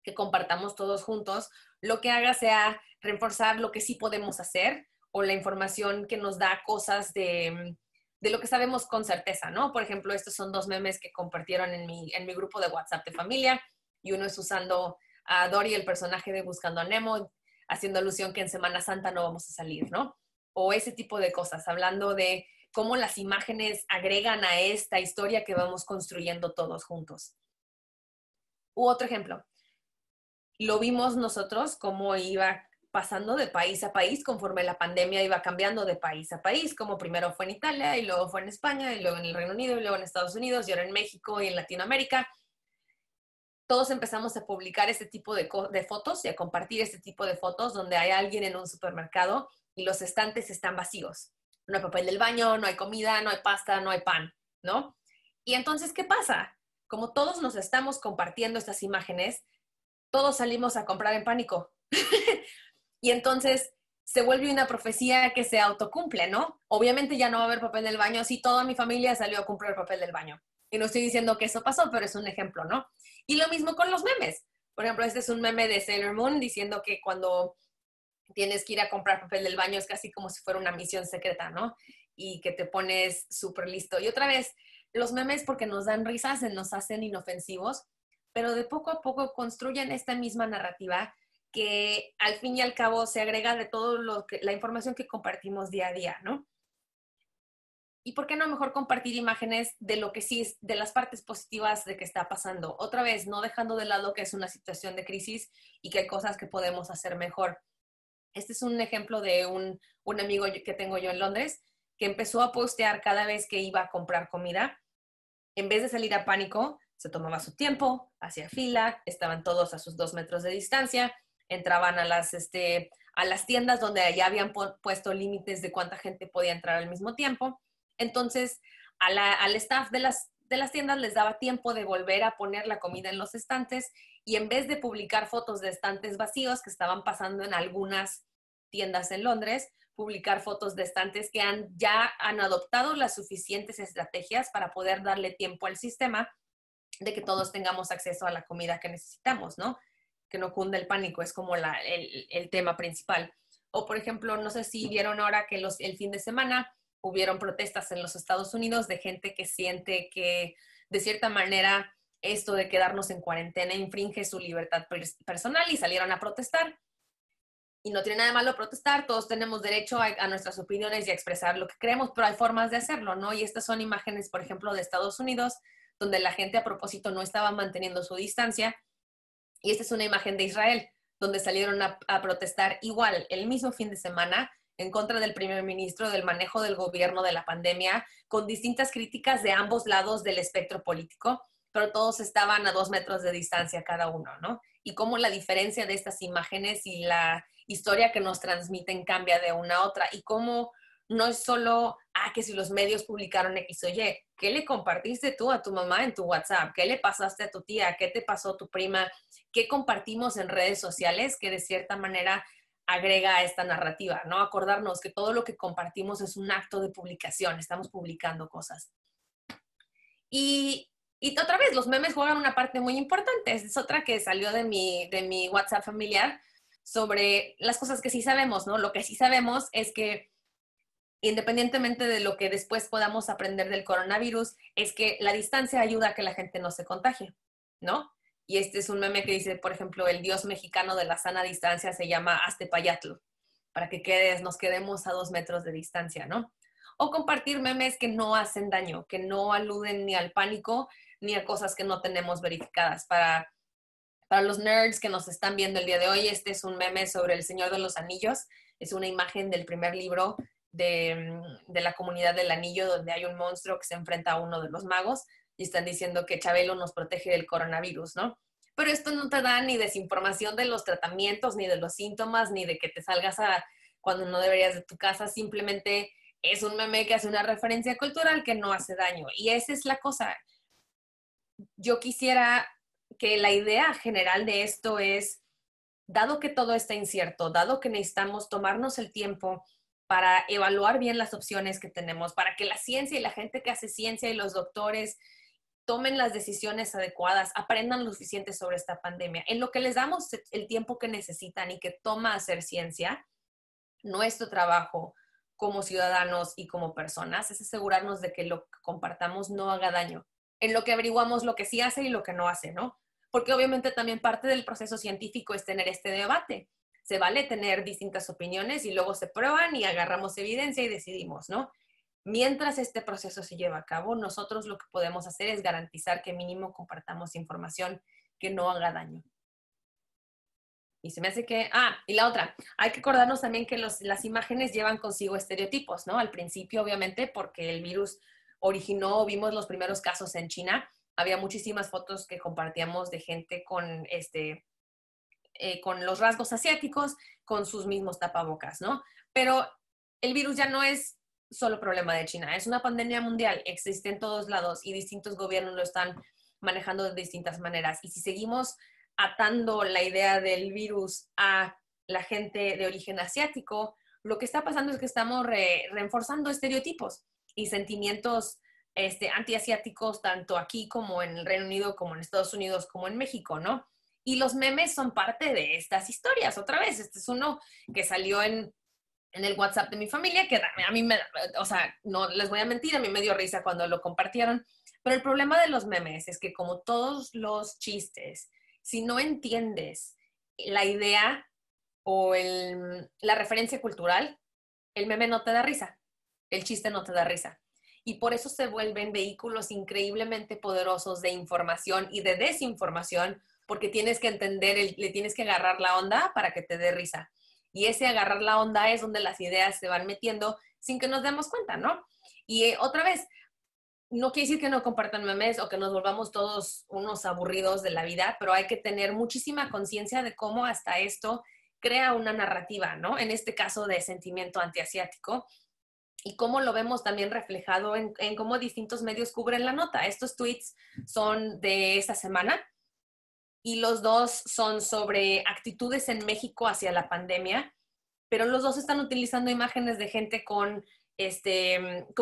que compartamos todos juntos, lo que haga sea reforzar lo que sí podemos hacer o la información que nos da cosas de lo que sabemos con certeza, ¿no? Por ejemplo, estos son 2 memes que compartieron en mi grupo de WhatsApp de familia y uno es usando a Dory, el personaje de Buscando a Nemo, haciendo alusión que en Semana Santa no vamos a salir, ¿no? O ese tipo de cosas, hablando de cómo las imágenes agregan a esta historia que vamos construyendo todos juntos. U otro ejemplo, lo vimos nosotros cómo iba pasando de país a país conforme la pandemia iba cambiando de país a país, como primero fue en Italia y luego fue en España y luego en el Reino Unido y luego en Estados Unidos y ahora en México y en Latinoamérica. Todos empezamos a publicar este tipo de fotos y a compartir este tipo de fotos donde hay alguien en un supermercado y los estantes están vacíos. no hay papel del baño, no hay comida, no hay pasta, no hay pan, ¿no? Y entonces, ¿qué pasa? Como todos nos estamos compartiendo estas imágenes, todos salimos a comprar en pánico. Y entonces se vuelve una profecía que se autocumple, ¿no? Obviamente ya no va a haber papel del baño si toda mi familia salió a comprar papel del baño. Y no estoy diciendo que eso pasó, pero es un ejemplo, ¿no? Y lo mismo con los memes. Por ejemplo, este es un meme de Sailor Moon diciendo que cuando tienes que ir a comprar papel del baño es casi como si fuera una misión secreta, ¿no? Y que te pones súper listo. Y otra vez, los memes porque nos dan risas, nos hacen inofensivos, pero de poco a poco construyen esta misma narrativa que al fin y al cabo se agrega de todo la información que compartimos día a día, ¿no? ¿Y por qué no mejor compartir imágenes de lo que sí es, de las partes positivas de que está pasando? Otra vez, no dejando de lado que es una situación de crisis y que hay cosas que podemos hacer mejor. Este es un ejemplo de un amigo que tengo yo en Londres que empezó a postear cada vez que iba a comprar comida. En vez de salir a pánico, se tomaba su tiempo, hacía fila, estaban todos a sus 2 metros de distancia, entraban a las tiendas donde ya habían puesto límites de cuánta gente podía entrar al mismo tiempo. Entonces, al staff de las tiendas les daba tiempo de volver a poner la comida en los estantes y en vez de publicar fotos de estantes vacíos que estaban pasando en algunas tiendas en Londres, publicar fotos de estantes que ya han adoptado las suficientes estrategias para poder darle tiempo al sistema de que todos tengamos acceso a la comida que necesitamos, ¿no? Que no cunde el pánico, es como el tema principal. O, por ejemplo, no sé si vieron ahora que el fin de semana hubieron protestas en los Estados Unidos de gente que siente que, de cierta manera, esto de quedarnos en cuarentena infringe su libertad personal y salieron a protestar. Y no tiene nada de malo protestar, todos tenemos derecho a nuestras opiniones y a expresar lo que creemos, pero hay formas de hacerlo, ¿no? Y estas son imágenes, por ejemplo, de Estados Unidos, donde la gente a propósito no estaba manteniendo su distancia. Y esta es una imagen de Israel, donde salieron a protestar igual el mismo fin de semana en contra del primer ministro, del manejo del gobierno de la pandemia, con distintas críticas de ambos lados del espectro político, pero todos estaban a 2 metros de distancia cada uno, ¿no? Y cómo la diferencia de estas imágenes y la historia que nos transmiten cambia de una a otra y cómo no es solo, que si los medios publicaron X o Y, ¿qué le compartiste tú a tu mamá en tu WhatsApp? ¿Qué le pasaste a tu tía? ¿Qué te pasó a tu prima? ¿Qué compartimos en redes sociales que de cierta manera agrega a esta narrativa, ¿no? Acordarnos que todo lo que compartimos es un acto de publicación, estamos publicando cosas. Y otra vez, los memes juegan una parte muy importante. Es otra que salió de mi WhatsApp familiar sobre las cosas que sí sabemos, ¿no? Lo que sí sabemos es que independientemente de lo que después podamos aprender del coronavirus, es que la distancia ayuda a que la gente no se contagie, ¿no? Y este es un meme que dice, por ejemplo, el dios mexicano de la sana distancia se llama Aztepayatl, para que nos quedemos a 2 metros de distancia, ¿no? O compartir memes que no hacen daño, que no aluden ni al pánico ni a cosas que no tenemos verificadas. Para los nerds que nos están viendo el día de hoy, este es un meme sobre el Señor de los Anillos. Es una imagen del primer libro de la comunidad del anillo, donde hay un monstruo que se enfrenta a uno de los magos y están diciendo que Chabelo nos protege del coronavirus, ¿no? Pero esto no te da ni desinformación de los tratamientos, ni de los síntomas, ni de que te salgas cuando no deberías de tu casa, simplemente es un meme que hace una referencia cultural que no hace daño. Y esa es la cosa. Yo quisiera que la idea general de esto es, dado que todo está incierto, dado que necesitamos tomarnos el tiempo para evaluar bien las opciones que tenemos, para que la ciencia y la gente que hace ciencia y los doctores tomen las decisiones adecuadas, aprendan lo suficiente sobre esta pandemia. En lo que les damos el tiempo que necesitan y que toma hacer ciencia, nuestro trabajo como ciudadanos y como personas es asegurarnos de que lo que compartamos no haga daño. En lo que averiguamos lo que sí hace y lo que no hace, ¿no? Porque obviamente también parte del proceso científico es tener este debate. Se vale tener distintas opiniones y luego se prueban y agarramos evidencia y decidimos, ¿no? Mientras este proceso se lleva a cabo, nosotros lo que podemos hacer es garantizar que mínimo compartamos información que no haga daño. Y se me hace que, y la otra, hay que acordarnos también que las imágenes llevan consigo estereotipos, ¿no? Al principio, obviamente, porque el virus originó, vimos los primeros casos en China, había muchísimas fotos que compartíamos de gente con los rasgos asiáticos, con sus mismos tapabocas, ¿no? Pero el virus ya no es solo problema de China, es una pandemia mundial, existe en todos lados y distintos gobiernos lo están manejando de distintas maneras. Y si seguimos atando la idea del virus a la gente de origen asiático, lo que está pasando es que estamos reforzando estereotipos y sentimientos antiasiáticos, tanto aquí como en el Reino Unido, como en Estados Unidos, como en México, ¿no? Y los memes son parte de estas historias. Otra vez, este es uno que salió en el WhatsApp de mi familia, que a mí me, o sea, no les voy a mentir, a mí me dio risa cuando lo compartieron, pero el problema de los memes es que como todos los chistes, si no entiendes la idea o la referencia cultural, el meme no te da risa, el chiste no te da risa. Y por eso se vuelven vehículos increíblemente poderosos de información y de desinformación, porque tienes que entender, le tienes que agarrar la onda para que te dé risa. Y ese agarrar la onda es donde las ideas se van metiendo sin que nos demos cuenta, ¿no? Y otra vez, no quiere decir que no compartan memes o que nos volvamos todos unos aburridos de la vida, pero hay que tener muchísima conciencia de cómo hasta esto crea una narrativa, ¿no? En este caso de sentimiento antiasiático, y cómo lo vemos también reflejado en cómo distintos medios cubren la nota. Estos tweets son de esta semana y los dos son sobre actitudes en México hacia la pandemia, pero los dos están utilizando imágenes de gente con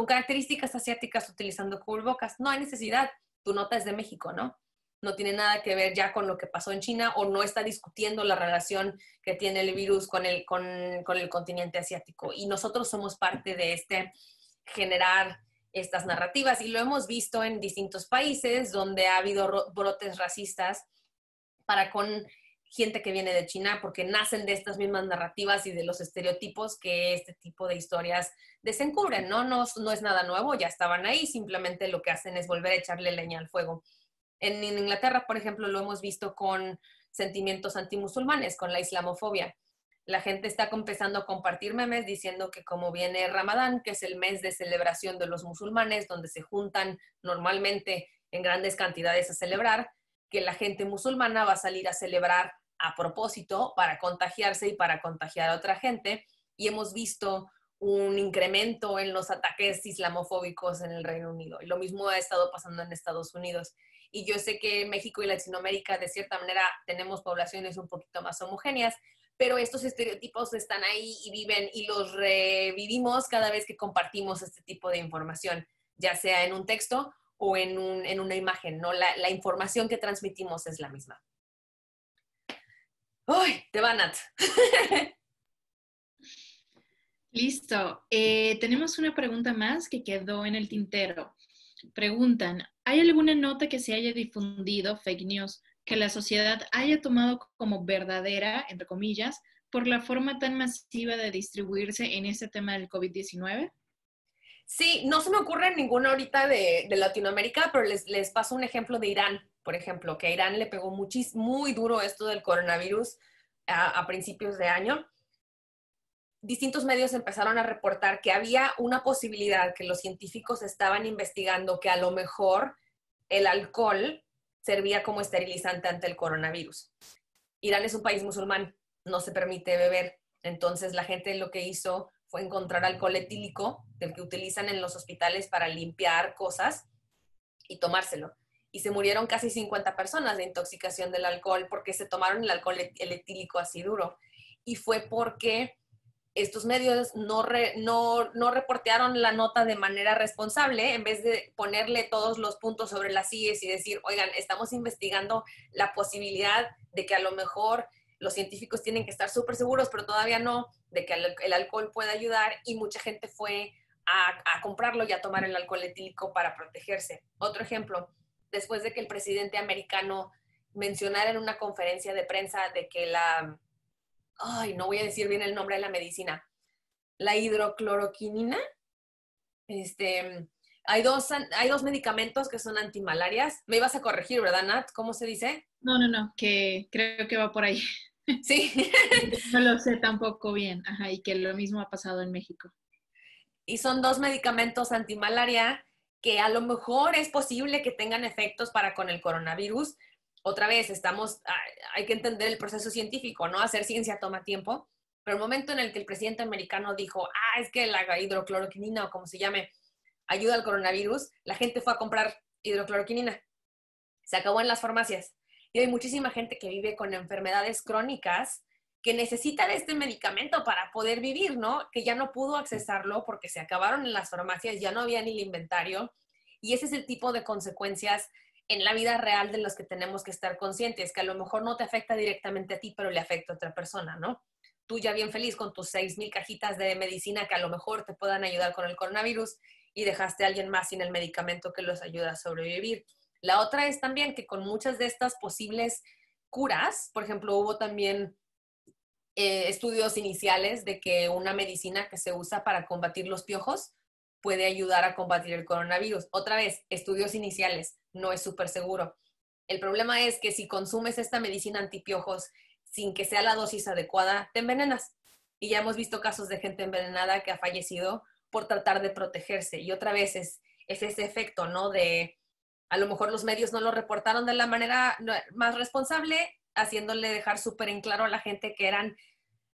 características asiáticas utilizando cubrebocas. No hay necesidad, tu nota es de México, ¿no? No tiene nada que ver ya con lo que pasó en China o no está discutiendo la relación que tiene el virus con el continente asiático. Y nosotros somos parte de generar estas narrativas y lo hemos visto en distintos países donde ha habido brotes racistas para con gente que viene de China, porque nacen de estas mismas narrativas y de los estereotipos que este tipo de historias desencubren, ¿no? No es nada nuevo, ya estaban ahí, simplemente lo que hacen es volver a echarle leña al fuego. En Inglaterra, por ejemplo, lo hemos visto con sentimientos antimusulmanes, con la islamofobia. La gente está empezando a compartir memes diciendo que como viene Ramadán, que es el mes de celebración de los musulmanes, donde se juntan normalmente en grandes cantidades a celebrar, que la gente musulmana va a salir a celebrar a propósito para contagiarse y para contagiar a otra gente. Y hemos visto un incremento en los ataques islamofóbicos en el Reino Unido. Y lo mismo ha estado pasando en Estados Unidos. Y yo sé que México y Latinoamérica, de cierta manera, tenemos poblaciones un poquito más homogéneas, pero estos estereotipos están ahí y viven y los revivimos cada vez que compartimos este tipo de información, ya sea en un texto o en una imagen, ¿no? La información que transmitimos es la misma. ¡Uy! Te va, Nat.
Listo. Tenemos una pregunta más que quedó en el tintero. Preguntan, ¿hay alguna nota que se haya difundido, fake news, que la sociedad haya tomado como verdadera, entre comillas, por la forma tan masiva de distribuirse en este tema del COVID-19?
Sí, no se me ocurre ninguna ahorita de Latinoamérica, pero les paso un ejemplo de Irán, por ejemplo, que a Irán le pegó muy duro esto del coronavirus a principios de año. Distintos medios empezaron a reportar que había una posibilidad que los científicos estaban investigando que a lo mejor el alcohol servía como esterilizante ante el coronavirus. Irán es un país musulmán, no se permite beber, entonces la gente lo que hizo fue encontrar alcohol etílico, del que utilizan en los hospitales para limpiar cosas, y tomárselo. Y se murieron casi 50 personas de intoxicación del alcohol porque se tomaron el alcohol etílico así duro. Y fue porque estos medios no reportearon la nota de manera responsable, en vez de ponerle todos los puntos sobre las IES y decir, oigan, estamos investigando la posibilidad de que a lo mejor los científicos tienen que estar súper seguros, pero todavía no, de que el alcohol puede ayudar, y mucha gente fue a comprarlo y a tomar el alcohol etílico para protegerse. Otro ejemplo, después de que el presidente americano mencionara en una conferencia de prensa de que no voy a decir bien el nombre de la medicina, la hidrocloroquinina, hay dos medicamentos que son antimalarias. Me ibas a corregir, ¿verdad, Nat? ¿Cómo se dice?
No, que creo que va por ahí.
Sí.
No lo sé tampoco bien, ajá, y que lo mismo ha pasado en México.
Y son dos medicamentos antimalaria que a lo mejor es posible que tengan efectos para con el coronavirus. Otra vez, hay que entender el proceso científico, ¿no? Hacer ciencia toma tiempo, pero el momento en el que el presidente americano dijo, es que la hidrocloroquinina o como se llame, ayuda al coronavirus, la gente fue a comprar hidrocloroquinina. Se acabó en las farmacias. Y hay muchísima gente que vive con enfermedades crónicas que necesita de este medicamento para poder vivir, ¿no? Que ya no pudo accesarlo porque se acabaron en las farmacias, ya no había ni el inventario. Y ese es el tipo de consecuencias en la vida real de los que tenemos que estar conscientes, que a lo mejor no te afecta directamente a ti, pero le afecta a otra persona, ¿no? Tú ya bien feliz con tus 6,000 cajitas de medicina que a lo mejor te puedan ayudar con el coronavirus y dejaste a alguien más sin el medicamento que los ayuda a sobrevivir. La otra es también que con muchas de estas posibles curas, por ejemplo, hubo también estudios iniciales de que una medicina que se usa para combatir los piojos puede ayudar a combatir el coronavirus. Otra vez, estudios iniciales, no es súper seguro. El problema es que si consumes esta medicina antipiojos sin que sea la dosis adecuada, te envenenas. Y ya hemos visto casos de gente envenenada que ha fallecido por tratar de protegerse. Y otra vez es ese efecto, ¿no? De a lo mejor los medios no lo reportaron de la manera más responsable, haciéndole dejar súper en claro a la gente que eran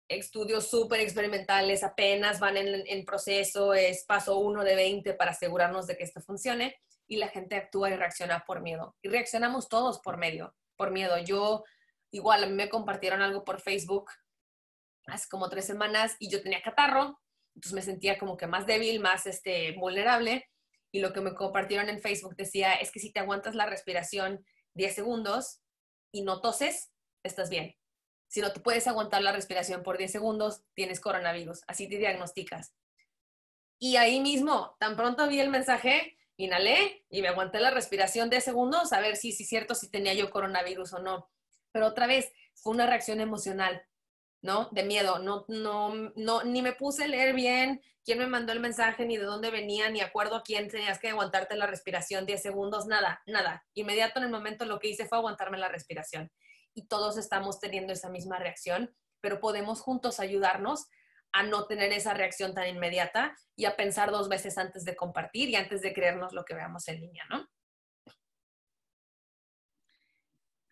estudios súper experimentales, apenas van en proceso, es paso 1 de 20 para asegurarnos de que esto funcione, y la gente actúa y reacciona por miedo. Y reaccionamos todos por miedo. Yo, igual, a mí me compartieron algo por Facebook hace como 3 semanas y yo tenía catarro, entonces me sentía como que más débil, más vulnerable, y lo que me compartieron en Facebook decía, es que si te aguantas la respiración 10 segundos y no toses, estás bien. Si no te puedes aguantar la respiración por 10 segundos, tienes coronavirus. Así te diagnosticas. Y ahí mismo, tan pronto vi el mensaje, inhalé y me aguanté la respiración 10 segundos a ver si es cierto si tenía yo coronavirus o no. Pero otra vez, fue una reacción emocional, ¿no? De miedo. No, ni me puse a leer bien quién me mandó el mensaje, ni de dónde venía, ni acuerdo a quién tenías que aguantarte la respiración 10 segundos, nada, nada. Inmediato en el momento lo que hice fue aguantarme la respiración. Y todos estamos teniendo esa misma reacción, pero podemos juntos ayudarnos a no tener esa reacción tan inmediata y a pensar 2 veces antes de compartir y antes de creernos lo que veamos en línea, ¿no?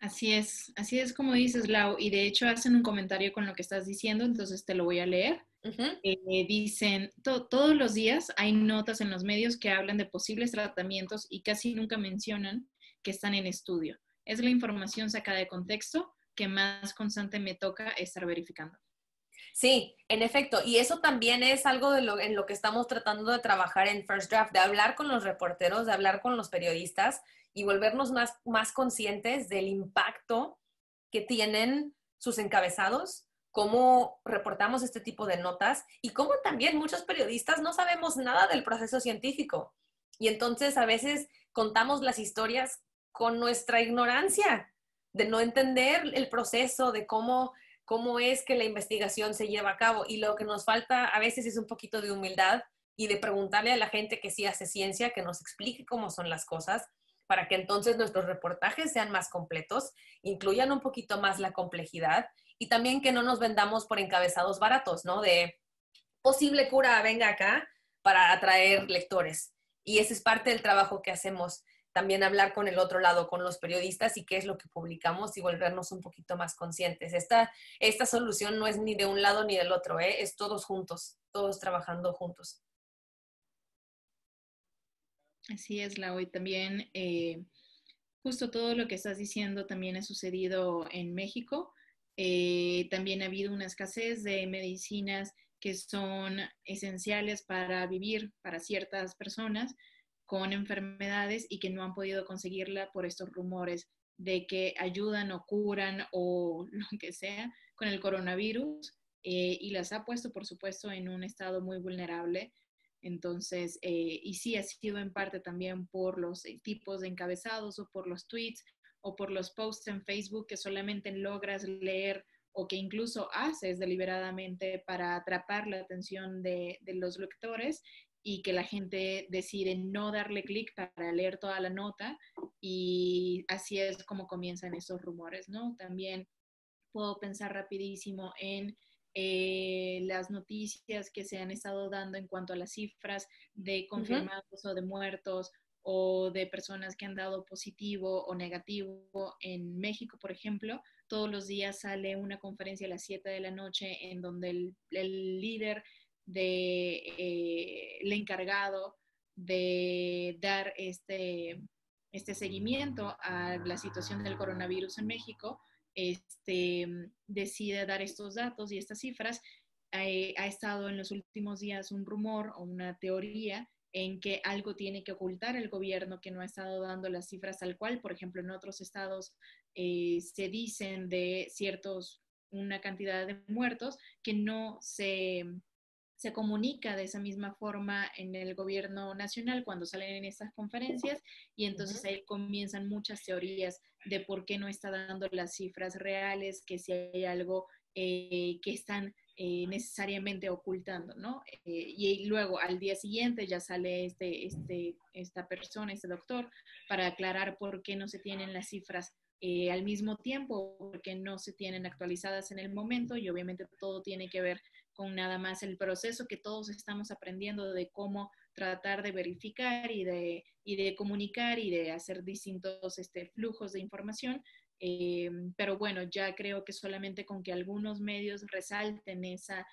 Así es como dices, Lau, y de hecho hacen un comentario con lo que estás diciendo, entonces te lo voy a leer.
Uh-huh.
Dicen, todos los días hay notas en los medios que hablan de posibles tratamientos y casi nunca mencionan que están en estudio. Es la información sacada de contexto que más constante me toca estar verificando.
Sí, en efecto, y eso también es algo en lo que estamos tratando de trabajar en First Draft, de hablar con los reporteros, de hablar con los periodistas y volvernos más conscientes del impacto que tienen sus encabezados, cómo reportamos este tipo de notas y cómo también muchos periodistas no sabemos nada del proceso científico. Y entonces a veces contamos las historias con nuestra ignorancia, de no entender el proceso, de cómo es que la investigación se lleva a cabo. Y lo que nos falta a veces es un poquito de humildad y de preguntarle a la gente que sí hace ciencia, que nos explique cómo son las cosas, para que entonces nuestros reportajes sean más completos, incluyan un poquito más la complejidad y también que no nos vendamos por encabezados baratos, ¿no? De posible cura, venga acá para atraer lectores. Y ese es parte del trabajo que hacemos, también hablar con el otro lado, con los periodistas y qué es lo que publicamos y volvernos un poquito más conscientes. Esta solución no es ni de un lado ni del otro, ¿eh? Es todos juntos, todos trabajando juntos.
Así es, Lau, y también justo todo lo que estás diciendo también ha sucedido en México. También ha habido una escasez de medicinas que son esenciales para vivir para ciertas personas con enfermedades y que no han podido conseguirla por estos rumores de que ayudan o curan o lo que sea con el coronavirus, y las ha puesto, por supuesto, en un estado muy vulnerable. Entonces, y sí ha sido en parte también por los tipos de encabezados o por los tweets o por los posts en Facebook que solamente logras leer o que incluso haces deliberadamente para atrapar la atención de los lectores y que la gente decide no darle clic para leer toda la nota, y así es como comienzan esos rumores, ¿no? También puedo pensar rapidísimo en las noticias que se han estado dando en cuanto a las cifras de
Uh -huh.
confirmados o de muertos o de personas que han dado positivo o negativo en México, por ejemplo. Todos los días sale una conferencia a las 7 de la noche en donde el líder el encargado de dar este seguimiento a la situación del coronavirus en México, decide dar estos datos y estas cifras. Ha estado en los últimos días un rumor o una teoría en que algo tiene que ocultar el gobierno, que no ha estado dando las cifras tal cual. Por ejemplo, en otros estados se dicen de una cantidad de muertos que no se comunica de esa misma forma en el gobierno nacional cuando salen en estas conferencias, y entonces ahí comienzan muchas teorías de por qué no está dando las cifras reales, que si hay algo que están necesariamente ocultando, ¿no? Y luego al día siguiente ya sale esta persona, este doctor, para aclarar por qué no se tienen las cifras al mismo tiempo, porque no se tienen actualizadas en el momento, y obviamente todo tiene que ver con nada más el proceso que todos estamos aprendiendo de cómo tratar de verificar y de comunicar y de hacer distintos flujos de información. Pero bueno, ya creo que solamente con que algunos medios resalten esa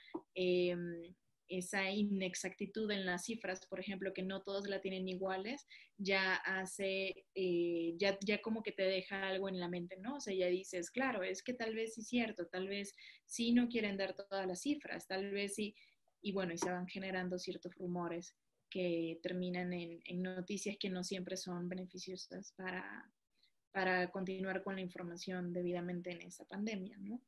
inexactitud en las cifras, por ejemplo, que no todos la tienen iguales, ya hace, ya como que te deja algo en la mente, ¿no? O sea, ya dices, claro, es que tal vez sí es cierto, tal vez sí no quieren dar todas las cifras, tal vez sí, y bueno, y se van generando ciertos rumores que terminan en noticias que no siempre son beneficiosas para continuar con la información debidamente en esta pandemia, ¿no?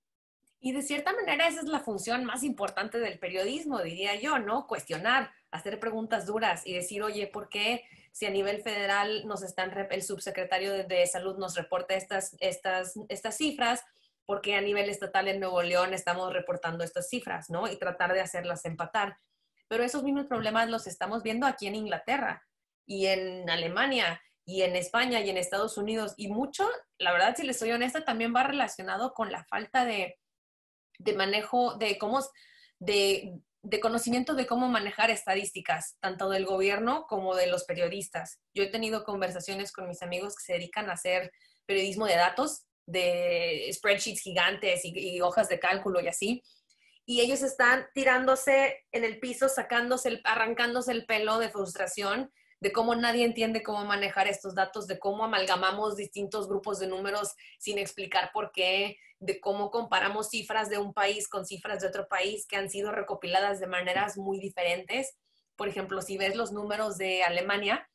Y de cierta manera esa es la función más importante del periodismo, diría yo, ¿no? Cuestionar, hacer preguntas duras y decir, oye, ¿por qué si a nivel federal el subsecretario de Salud nos reporta estas cifras, por qué a nivel estatal en Nuevo León estamos reportando estas cifras, ¿no? Y tratar de hacerlas empatar. Pero esos mismos problemas los estamos viendo aquí en Inglaterra y en Alemania y en España y en Estados Unidos. Y mucho, la verdad, si les soy honesta, también va relacionado con la falta de manejo, de conocimiento de cómo manejar estadísticas, tanto del gobierno como de los periodistas. Yo he tenido conversaciones con mis amigos que se dedican a hacer periodismo de datos, de spreadsheets gigantes y hojas de cálculo y así, y ellos están tirándose en el piso, arrancándose el pelo de frustración de cómo nadie entiende cómo manejar estos datos, de cómo amalgamamos distintos grupos de números sin explicar por qué, de cómo comparamos cifras de un país con cifras de otro país que han sido recopiladas de maneras muy diferentes. Por ejemplo, si ves los números de Alemania,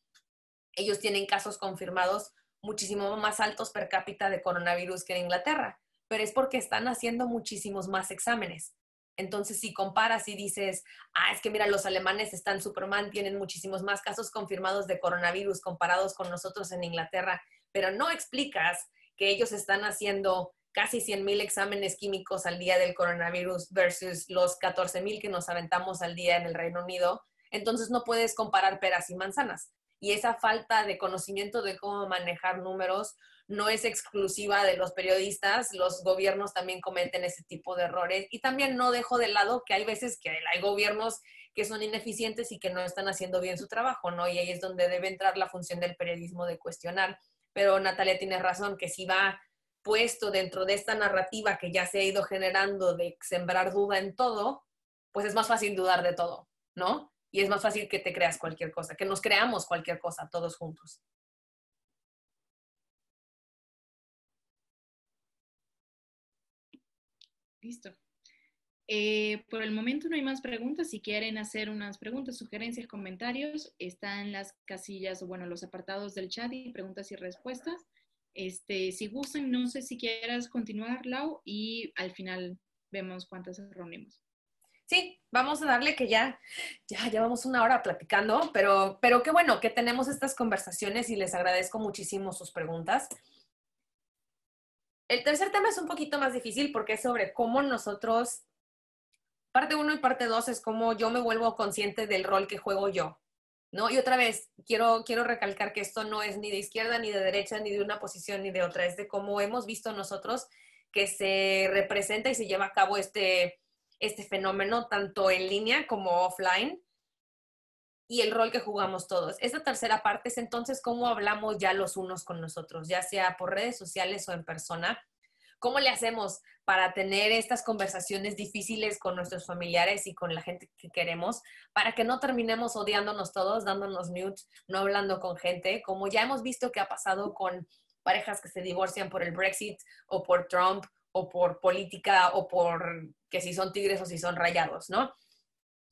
ellos tienen casos confirmados muchísimo más altos per cápita de coronavirus que en Inglaterra, pero es porque están haciendo muchísimos más exámenes. Entonces, si comparas y dices, es que mira, los alemanes están Superman, tienen muchísimos más casos confirmados de coronavirus comparados con nosotros en Inglaterra, pero no explicas que ellos están haciendo casi 100,000 exámenes químicos al día del coronavirus versus los 14,000 que nos aventamos al día en el Reino Unido, entonces no puedes comparar peras y manzanas. Y esa falta de conocimiento de cómo manejar números no es exclusiva de los periodistas, los gobiernos también cometen ese tipo de errores, y también no dejo de lado que hay veces que hay gobiernos que son ineficientes y que no están haciendo bien su trabajo, ¿no? Y ahí es donde debe entrar la función del periodismo de cuestionar. Pero Natalia tiene razón, que si va puesto dentro de esta narrativa que ya se ha ido generando de sembrar duda en todo, pues es más fácil dudar de todo, ¿no? Y es más fácil que te creas cualquier cosa, que nos creamos cualquier cosa todos juntos.
Listo. Por el momento no hay más preguntas. Si quieren hacer unas preguntas, sugerencias, comentarios, están las casillas o bueno, los apartados del chat y preguntas y respuestas. Si gustan, no sé si quieras continuar, Lau, y al final vemos cuántas reunimos.
Sí, vamos a darle que ya llevamos una hora platicando, pero qué bueno que tenemos estas conversaciones y les agradezco muchísimo sus preguntas. El tercer tema es un poquito más difícil porque es sobre cómo nosotros, parte uno y parte dos es cómo yo me vuelvo consciente del rol que juego yo, ¿no? Y otra vez, quiero recalcar que esto no es ni de izquierda, ni de derecha, ni de una posición, ni de otra, es de cómo hemos visto nosotros que se representa y se lleva a cabo este fenómeno tanto en línea como offline. y el rol que jugamos todos. Esta tercera parte es entonces cómo hablamos ya los unos con nosotros, ya sea por redes sociales o en persona. ¿Cómo le hacemos para tener estas conversaciones difíciles con nuestros familiares y con la gente que queremos, para que no terminemos odiándonos todos, dándonos mute, no hablando con gente, como ya hemos visto que ha pasado con parejas que se divorcian por el Brexit o por Trump o por política o por que si son tigres o si son rayados, ¿no?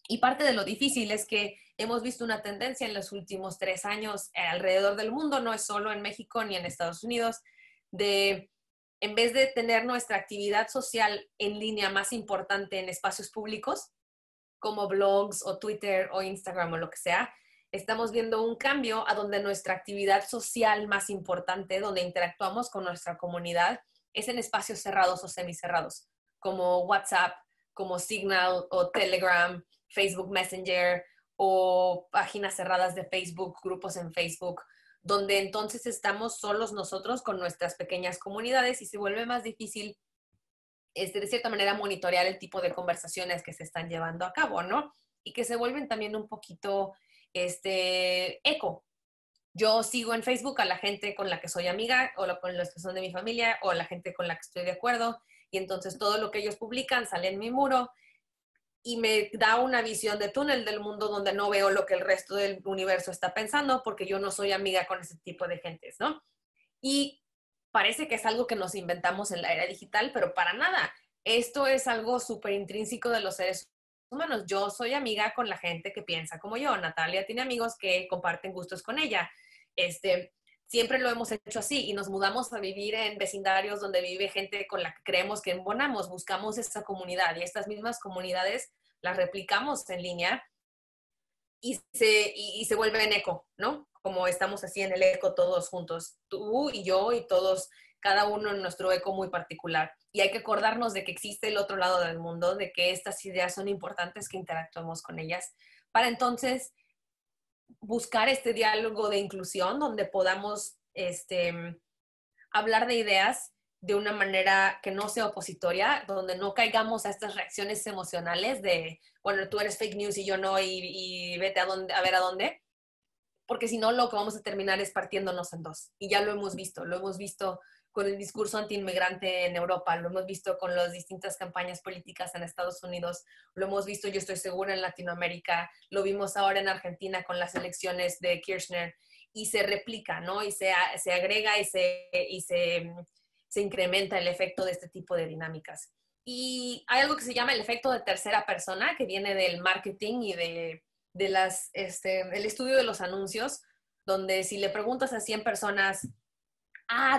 Y parte de lo difícil es que hemos visto una tendencia en los últimos 3 años alrededor del mundo, no es solo en México ni en Estados Unidos, de en vez de tener nuestra actividad social en línea más importante en espacios públicos, como blogs o Twitter o Instagram o lo que sea, estamos viendo un cambio a donde nuestra actividad social más importante, donde interactuamos con nuestra comunidad, es en espacios cerrados o semicerrados, como WhatsApp, como Signal o Telegram, Facebook Messenger o páginas cerradas de Facebook, grupos en Facebook, donde entonces estamos solos nosotros con nuestras pequeñas comunidades y se vuelve más difícil, de cierta manera, monitorear el tipo de conversaciones que se están llevando a cabo, ¿no? Y que se vuelven también un poquito eco. Yo sigo en Facebook a la gente con la que soy amiga o con los que son de mi familia o la gente con la que estoy de acuerdo y entonces todo lo que ellos publican sale en mi muro y me da una visión de túnel del mundo donde no veo lo que el resto del universo está pensando porque yo no soy amiga con ese tipo de gentes, ¿no? Y parece que es algo que nos inventamos en la era digital, pero para nada. Esto es algo súper intrínseco de los seres humanos. Yo soy amiga con la gente que piensa como yo. Natalia tiene amigos que comparten gustos con ella. Siempre lo hemos hecho así y nos mudamos a vivir en vecindarios donde vive gente con la que creemos que embonamos, buscamos esa comunidad y estas mismas comunidades las replicamos en línea y se vuelve en eco, ¿no? Como estamos así en el eco todos juntos, tú y yo y todos, cada uno en nuestro eco muy particular. Y hay que acordarnos de que existe el otro lado del mundo, de que estas ideas son importantes, que interactuemos con ellas, para entonces buscar este diálogo de inclusión donde podamos hablar de ideas de una manera que no sea opositoria, donde no caigamos a estas reacciones emocionales de, bueno, tú eres fake news y yo no, y vete a ver a dónde, porque si no, lo que vamos a terminar es partiéndonos en dos. Y ya lo hemos visto con el discurso antiinmigrante en Europa, lo hemos visto con las distintas campañas políticas en Estados Unidos, lo hemos visto, yo estoy segura, en Latinoamérica, lo vimos ahora en Argentina con las elecciones de Kirchner, y se replica, ¿no? Y se agrega se incrementa el efecto de este tipo de dinámicas. Y hay algo que se llama el efecto de tercera persona, que viene del marketing y el estudio de los anuncios, donde si le preguntas a 100 personas,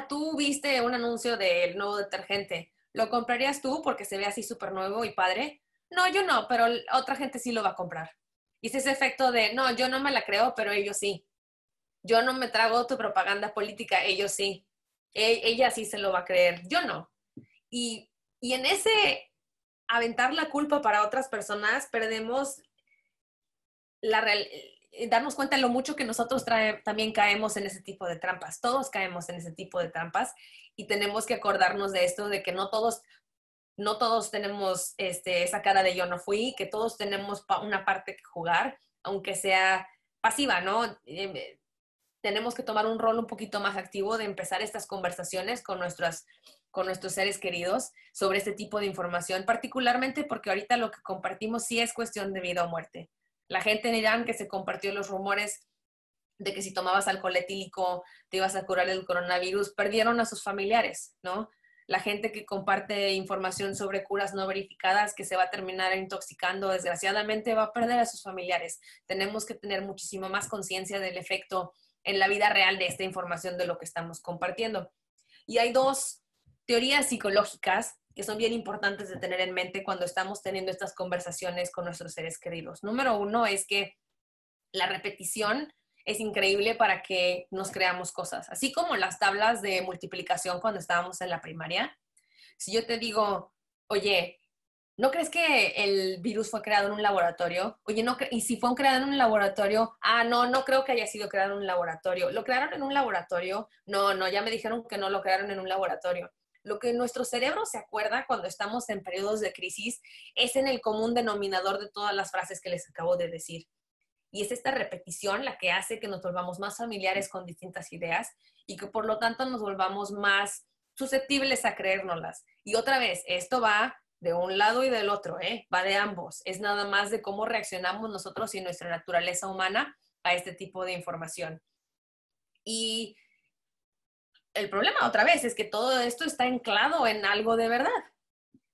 tú viste un anuncio del nuevo detergente, ¿lo comprarías tú porque se ve así súper nuevo y padre? No, yo no, pero otra gente sí lo va a comprar. Y es ese efecto de, no, yo no me la creo, pero ellos sí. Yo no me trago tu propaganda política, ellos sí. Ella sí se lo va a creer, yo no. Y en ese aventar la culpa para otras personas, perdemos darnos cuenta de lo mucho que nosotros también caemos en ese tipo de trampas. Todos caemos en ese tipo de trampas y tenemos que acordarnos de esto, de que no todos tenemos esa cara de yo no fui, que todos tenemos una parte que jugar, aunque sea pasiva, ¿no? Tenemos que tomar un rol un poquito más activo de empezar estas conversaciones con nuestros seres queridos sobre este tipo de información, particularmente porque ahorita lo que compartimos sí es cuestión de vida o muerte. La gente en Irán que se compartió los rumores de que si tomabas alcohol etílico te ibas a curar el coronavirus, perdieron a sus familiares, ¿no? La gente que comparte información sobre curas no verificadas que se va a terminar intoxicando, desgraciadamente va a perder a sus familiares. Tenemos que tener muchísimo más conciencia del efecto en la vida real de esta información de lo que estamos compartiendo. Y hay dos teorías psicológicas que son bien importantes de tener en mente cuando estamos teniendo estas conversaciones con nuestros seres queridos. Número uno es que la repetición es increíble para que nos creamos cosas. Así como las tablas de multiplicación cuando estábamos en la primaria. Si yo te digo, oye, ¿no crees que el virus fue creado en un laboratorio? Oye, no, y si fue creado en un laboratorio, no creo que haya sido creado en un laboratorio. ¿Lo crearon en un laboratorio? No, ya me dijeron que no lo crearon en un laboratorio. Lo que nuestro cerebro se acuerda cuando estamos en periodos de crisis es en el común denominador de todas las frases que les acabo de decir. Y es esta repetición la que hace que nos volvamos más familiares con distintas ideas y que por lo tanto nos volvamos más susceptibles a creérnoslas. Y otra vez, esto va de un lado y del otro, ¿eh? Va de ambos. Es nada más de cómo reaccionamos nosotros y nuestra naturaleza humana a este tipo de información. Y el problema otra vez es que todo esto está anclado en algo de verdad.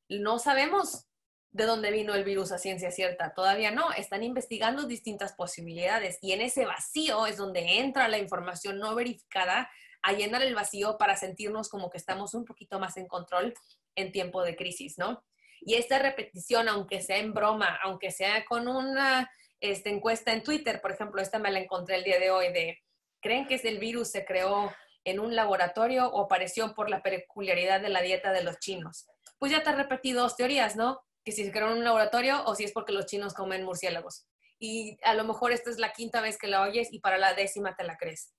No sabemos de dónde vino el virus a ciencia cierta, todavía no. Están investigando distintas posibilidades y en ese vacío es donde entra la información no verificada a llenar el vacío para sentirnos como que estamos un poquito más en control en tiempo de crisis, ¿no? Y esta repetición, aunque sea en broma, aunque sea con una encuesta en Twitter, por ejemplo, esta me la encontré el día de hoy, de ¿creen que el virus se creó en un laboratorio o apareció por la peculiaridad de la dieta de los chinos? Pues ya te has repetido dos teorías, ¿no? Que si se creó en un laboratorio o si es porque los chinos comen murciélagos. Y a lo mejor esta es la quinta vez que la oyes y para la décima te la crees.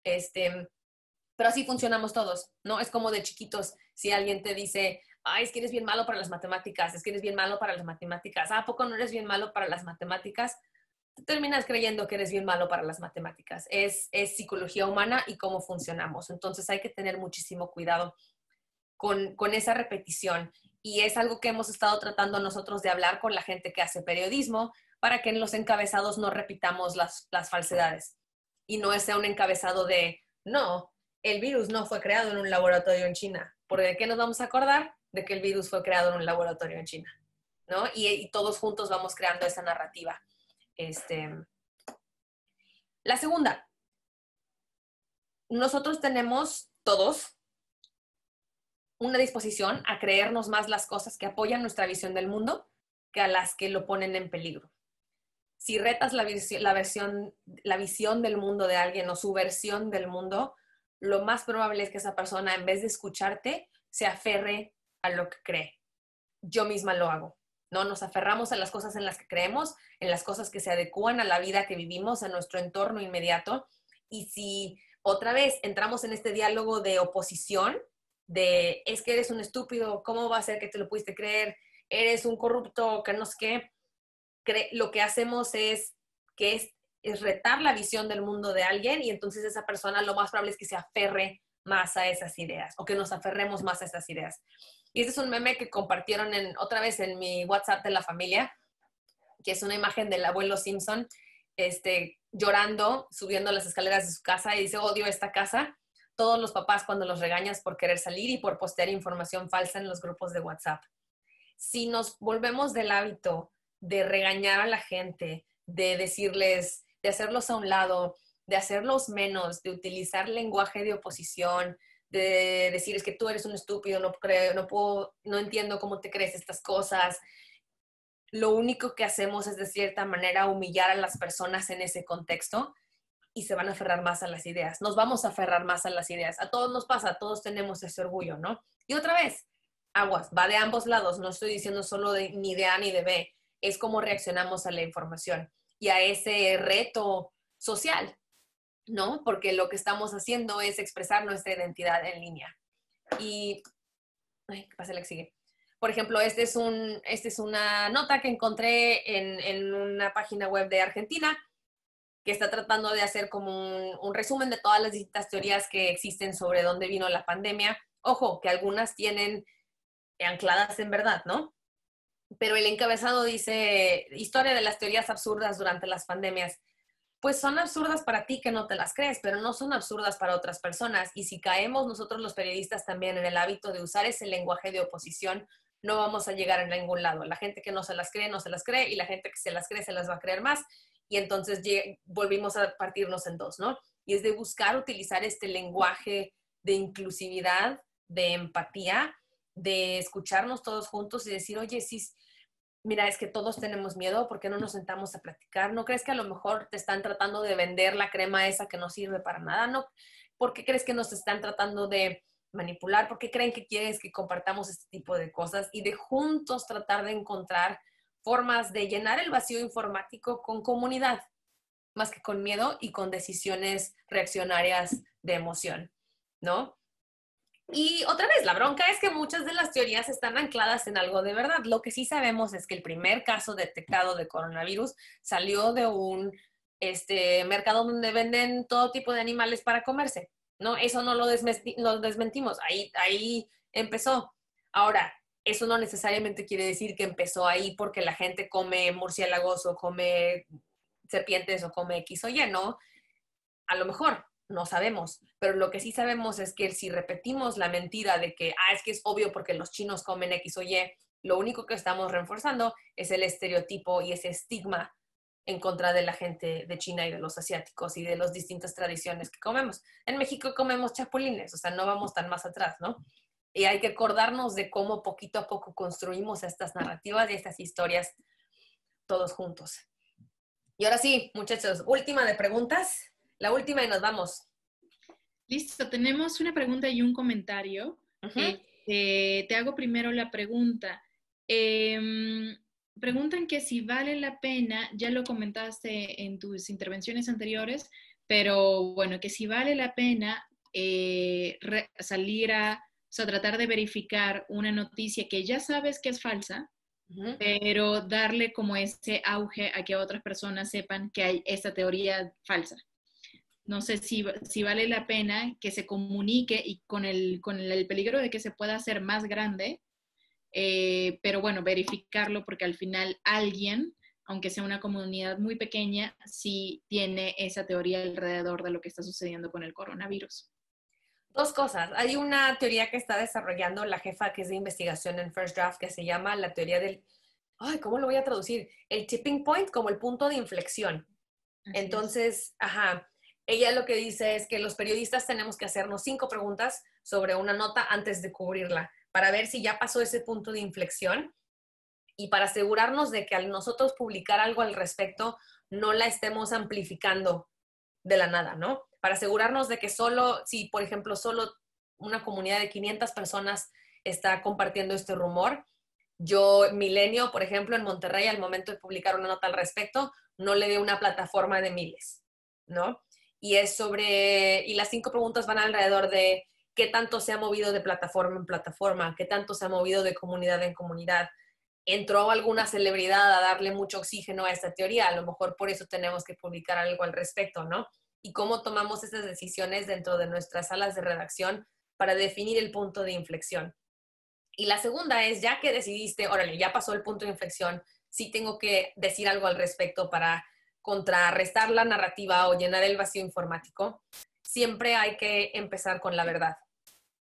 Pero así funcionamos todos, ¿no? Es como de chiquitos, si alguien te dice, ay, es que eres bien malo para las matemáticas, es que eres bien malo para las matemáticas, ¿a poco no eres bien malo para las matemáticas? Tú terminas creyendo que eres bien malo para las matemáticas. Es psicología humana y cómo funcionamos. Entonces hay que tener muchísimo cuidado con esa repetición. Y es algo que hemos estado tratando nosotros de hablar con la gente que hace periodismo para que en los encabezados no repitamos las falsedades. Y no sea un encabezado de, no, el virus no fue creado en un laboratorio en China. ¿Por de qué nos vamos a acordar? De que el virus fue creado en un laboratorio en China, ¿no? Y todos juntos vamos creando esa narrativa. La segunda, nosotros tenemos todos una disposición a creernos más las cosas que apoyan nuestra visión del mundo que a las que lo ponen en peligro. Si retas la visión del mundo de alguien o su versión del mundo, lo más probable es que esa persona, en vez de escucharte, se aferre a lo que cree. Yo misma lo hago, ¿no? Nos aferramos a las cosas en las que creemos, en las cosas que se adecúan a la vida que vivimos, a nuestro entorno inmediato. Y si otra vez entramos en este diálogo de oposición, de es que eres un estúpido, ¿cómo va a ser que te lo pudiste creer? Eres un corrupto, que no sé qué. Lo que hacemos es retar la visión del mundo de alguien y entonces esa persona lo más probable es que se aferre más a esas ideas o que nos aferremos más a esas ideas. Y ese es un meme que compartieron otra vez en mi WhatsApp de la familia, que es una imagen del abuelo Simpson llorando, subiendo las escaleras de su casa y dice, odio esta casa. Todos los papás cuando los regañas por querer salir y por postear información falsa en los grupos de WhatsApp. Si nos volvemos del hábito de regañar a la gente, de decirles, de hacerlos a un lado, de hacerlos menos, de utilizar lenguaje de oposición, de decir es que tú eres un estúpido, no entiendo cómo te crees estas cosas. Lo único que hacemos es de cierta manera humillar a las personas en ese contexto y se van a aferrar más a las ideas. Nos vamos a aferrar más a las ideas. A todos nos pasa, todos tenemos ese orgullo, ¿no? Y otra vez, aguas, va de ambos lados. No estoy diciendo solo ni de A ni de B. Es cómo reaccionamos a la información y a ese reto social, ¿no? Porque lo que estamos haciendo es expresar nuestra identidad en línea. Y, ¿qué pasa? La que sigue. Por ejemplo, esta es una nota que encontré en una página web de Argentina que está tratando de hacer como un resumen de todas las distintas teorías que existen sobre dónde vino la pandemia. Ojo, que algunas tienen ancladas en verdad, ¿no? Pero el encabezado dice, historia de las teorías absurdas durante las pandemias. Pues son absurdas para ti que no te las crees, pero no son absurdas para otras personas. Y si caemos nosotros los periodistas también en el hábito de usar ese lenguaje de oposición, no vamos a llegar a ningún lado. La gente que no se las cree, no se las cree, y la gente que se las cree, se las va a creer más. Y entonces volvimos a partirnos en dos, ¿no? Y es de buscar utilizar este lenguaje de inclusividad, de empatía, de escucharnos todos juntos y decir, oye, sí, mira, es que todos tenemos miedo, ¿por qué no nos sentamos a platicar? ¿No crees que a lo mejor te están tratando de vender la crema esa que no sirve para nada? ¿No? ¿Por qué crees que nos están tratando de manipular? ¿Por qué creen que quieres que compartamos este tipo de cosas? Y de juntos tratar de encontrar formas de llenar el vacío informático con comunidad, más que con miedo y con decisiones reaccionarias de emoción, ¿no? Y otra vez, la bronca es que muchas de las teorías están ancladas en algo de verdad. Lo que sí sabemos es que el primer caso detectado de coronavirus salió de un mercado donde venden todo tipo de animales para comerse, ¿no? Eso no lo desmentimos, ahí empezó. Ahora, eso no necesariamente quiere decir que empezó ahí porque la gente come murciélagos o come serpientes o come X o Y, ¿no? A lo mejor, no sabemos, pero lo que sí sabemos es que si repetimos la mentira de que, es que es obvio porque los chinos comen X o Y, lo único que estamos reforzando es el estereotipo y ese estigma en contra de la gente de China y de los asiáticos y de las distintas tradiciones que comemos. En México comemos chapulines, o sea, no vamos tan más atrás, ¿no? Y hay que acordarnos de cómo poquito a poco construimos estas narrativas y estas historias todos juntos. Y ahora sí, muchachos, última de preguntas, la última y nos vamos.
Listo, tenemos una pregunta y un comentario.
Uh-huh.
Te hago primero la pregunta. Preguntan que si vale la pena, ya lo comentaste en tus intervenciones anteriores, pero bueno, que si vale la pena salir a, o sea, tratar de verificar una noticia que ya sabes que es falsa,
Uh-huh.
pero darle como ese auge a que otras personas sepan que hay esta teoría falsa. No sé si vale la pena que se comunique y con el peligro de que se pueda hacer más grande, pero bueno, verificarlo porque al final alguien, aunque sea una comunidad muy pequeña, sí tiene esa teoría alrededor de lo que está sucediendo con el coronavirus.
Dos cosas. Hay una teoría que está desarrollando la jefa que es de investigación en First Draft que se llama la teoría del, ¿cómo lo voy a traducir? El tipping point como el punto de inflexión.
Así es.
Entonces, ella lo que dice es que los periodistas tenemos que hacernos 5 preguntas sobre una nota antes de cubrirla para ver si ya pasó ese punto de inflexión y para asegurarnos de que al nosotros publicar algo al respecto no la estemos amplificando de la nada, ¿no? Para asegurarnos de que solo, si por ejemplo solo una comunidad de 500 personas está compartiendo este rumor, yo, Milenio, por ejemplo, en Monterrey, al momento de publicar una nota al respecto, no le dé una plataforma de miles, ¿no? Y las 5 preguntas van alrededor de qué tanto se ha movido de plataforma en plataforma, qué tanto se ha movido de comunidad en comunidad. ¿Entró alguna celebridad a darle mucho oxígeno a esta teoría? A lo mejor por eso tenemos que publicar algo al respecto, ¿no? Y cómo tomamos esas decisiones dentro de nuestras salas de redacción para definir el punto de inflexión. Y la segunda es, ya que decidiste, órale, ya pasó el punto de inflexión, sí tengo que decir algo al respecto para contrarrestar la narrativa o llenar el vacío informático, siempre hay que empezar con la verdad.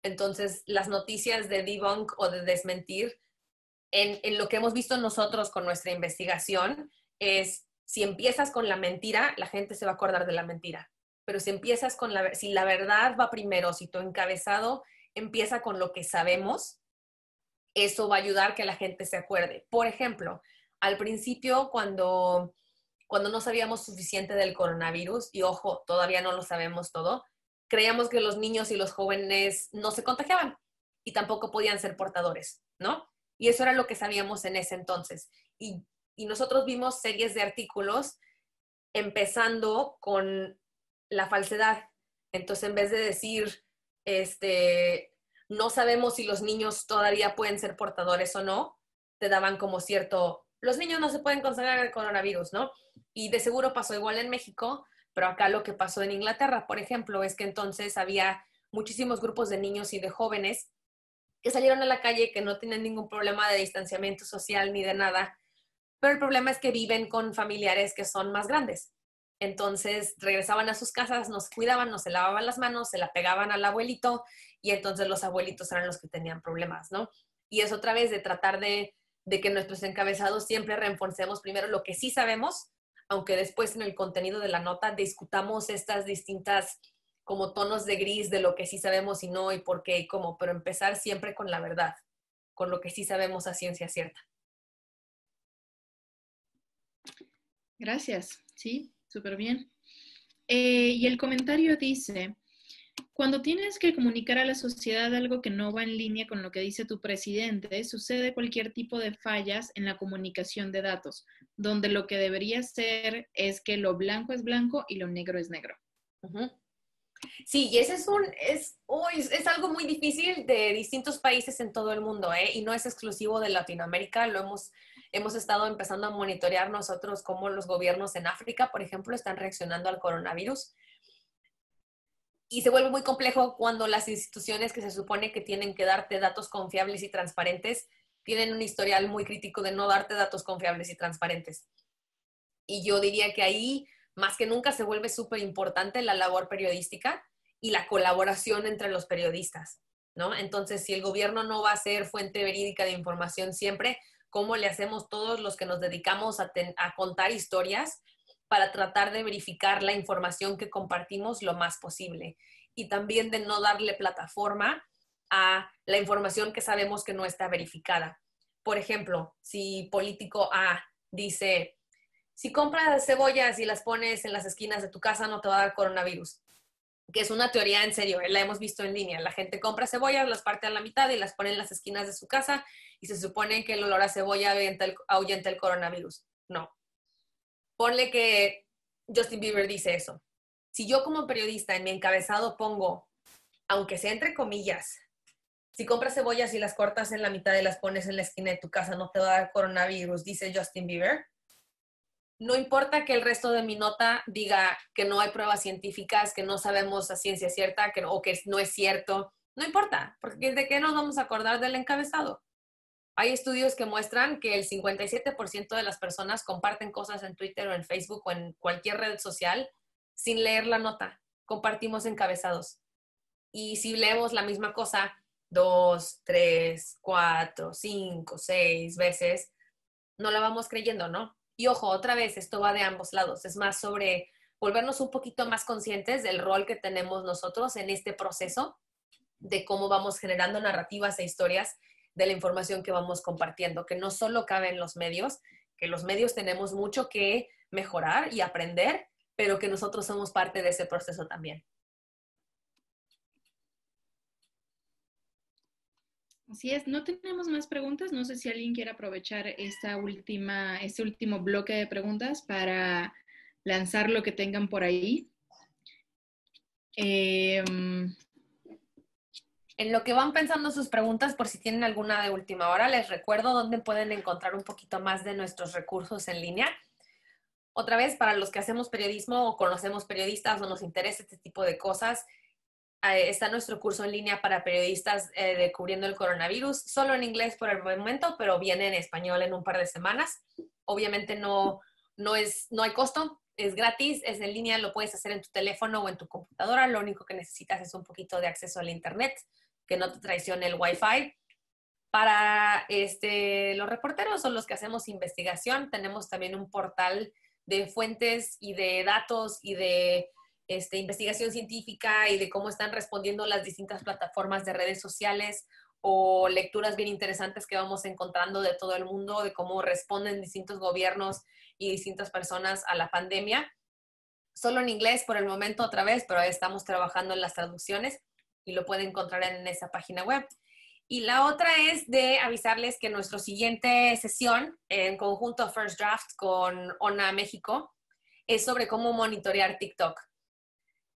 Entonces, las noticias de debunk o de desmentir, en lo que hemos visto nosotros con nuestra investigación, es si empiezas con la mentira, la gente se va a acordar de la mentira. Pero si empiezas con si la verdad va primero, si tu encabezado empieza con lo que sabemos, eso va a ayudar que la gente se acuerde. Por ejemplo, al principio, cuando no sabíamos suficiente del coronavirus, y ojo, todavía no lo sabemos todo, creíamos que los niños y los jóvenes no se contagiaban y tampoco podían ser portadores, ¿no? Y eso era lo que sabíamos en ese entonces. Y nosotros vimos series de artículos empezando con la falsedad. Entonces, en vez de decir, no sabemos si los niños todavía pueden ser portadores o no, te daban como cierto, los niños no se pueden contagiar el coronavirus, ¿no? Y de seguro pasó igual en México, pero acá lo que pasó en Inglaterra, por ejemplo, es que entonces había muchísimos grupos de niños y de jóvenes que salieron a la calle que no tienen ningún problema de distanciamiento social ni de nada, pero el problema es que viven con familiares que son más grandes. Entonces regresaban a sus casas, no se cuidaban, no se lavaban las manos, se la pegaban al abuelito y entonces los abuelitos eran los que tenían problemas, ¿no? Y es otra vez de tratar de que nuestros encabezados siempre reforcemos primero lo que sí sabemos, aunque después en el contenido de la nota discutamos estas distintas como tonos de gris de lo que sí sabemos y no y por qué y cómo, pero empezar siempre con la verdad, con lo que sí sabemos a ciencia cierta.
Gracias, sí, súper bien. Y el comentario dice, cuando tienes que comunicar a la sociedad algo que no va en línea con lo que dice tu presidente, sucede cualquier tipo de fallas en la comunicación de datos, donde lo que debería ser es que lo blanco es blanco y lo negro es negro.
Uh-huh. Sí, y ese es algo muy difícil de distintos países en todo el mundo, ¿eh? Y no es exclusivo de Latinoamérica, hemos estado empezando a monitorear nosotros cómo los gobiernos en África, por ejemplo, están reaccionando al coronavirus. Y se vuelve muy complejo cuando las instituciones que se supone que tienen que darte datos confiables y transparentes tienen un historial muy crítico de no darte datos confiables y transparentes. Y yo diría que ahí, más que nunca, se vuelve súper importante la labor periodística y la colaboración entre los periodistas, ¿no? Entonces, si el gobierno no va a ser fuente verídica de información siempre, ¿cómo le hacemos todos los que nos dedicamos a contar historias para tratar de verificar la información que compartimos lo más posible? Y también de no darle plataforma a la información que sabemos que no está verificada. Por ejemplo, si político A dice, si compras cebollas y las pones en las esquinas de tu casa, no te va a dar coronavirus. Que es una teoría en serio, la hemos visto en línea. La gente compra cebollas, las parte a la mitad y las pone en las esquinas de su casa y se supone que el olor a cebolla ahuyenta el coronavirus. No. Ponle que Justin Bieber dice eso. Si yo como periodista en mi encabezado pongo, aunque sea entre comillas, si compras cebollas y las cortas en la mitad y las pones en la esquina de tu casa, no te va a dar coronavirus, dice Justin Bieber. No importa que el resto de mi nota diga que no hay pruebas científicas, que no sabemos a ciencia cierta o que no es cierto. No importa, porque ¿de qué nos vamos a acordar del encabezado? Hay estudios que muestran que el 57% de las personas comparten cosas en Twitter o en Facebook o en cualquier red social sin leer la nota. Compartimos encabezados. Y si leemos la misma cosa 2, 3, 4, 5, 6 veces, no la vamos creyendo, ¿no? Y ojo, otra vez, esto va de ambos lados. Es más sobre volvernos un poquito más conscientes del rol que tenemos nosotros en este proceso de cómo vamos generando narrativas e historias de la información que vamos compartiendo, que no solo cabe en los medios, que los medios tenemos mucho que mejorar y aprender, pero que nosotros somos parte de ese proceso también.
Así es, no tenemos más preguntas. No sé si alguien quiere aprovechar este último bloque de preguntas para lanzar lo que tengan por ahí.
En lo que van pensando sus preguntas, por si tienen alguna de última hora, les recuerdo dónde pueden encontrar un poquito más de nuestros recursos en línea. Otra vez, para los que hacemos periodismo o conocemos periodistas o nos interesa este tipo de cosas, está nuestro curso en línea para periodistas de Cubriendo el Coronavirus, solo en inglés por el momento, pero viene en español en un par de semanas. Obviamente no hay costo, es gratis, es en línea, lo puedes hacer en tu teléfono o en tu computadora. Lo único que necesitas es un poquito de acceso al internet, que no te traicione el Wi-Fi. Para los reporteros o los que hacemos investigación, tenemos también un portal de fuentes y de datos y de investigación científica y de cómo están respondiendo las distintas plataformas de redes sociales o lecturas bien interesantes que vamos encontrando de todo el mundo, de cómo responden distintos gobiernos y distintas personas a la pandemia. Solo en inglés por el momento otra vez, pero estamos trabajando en las traducciones y lo pueden encontrar en esa página web. Y la otra es de avisarles que nuestra siguiente sesión en conjunto First Draft con ONA México es sobre cómo monitorear TikTok.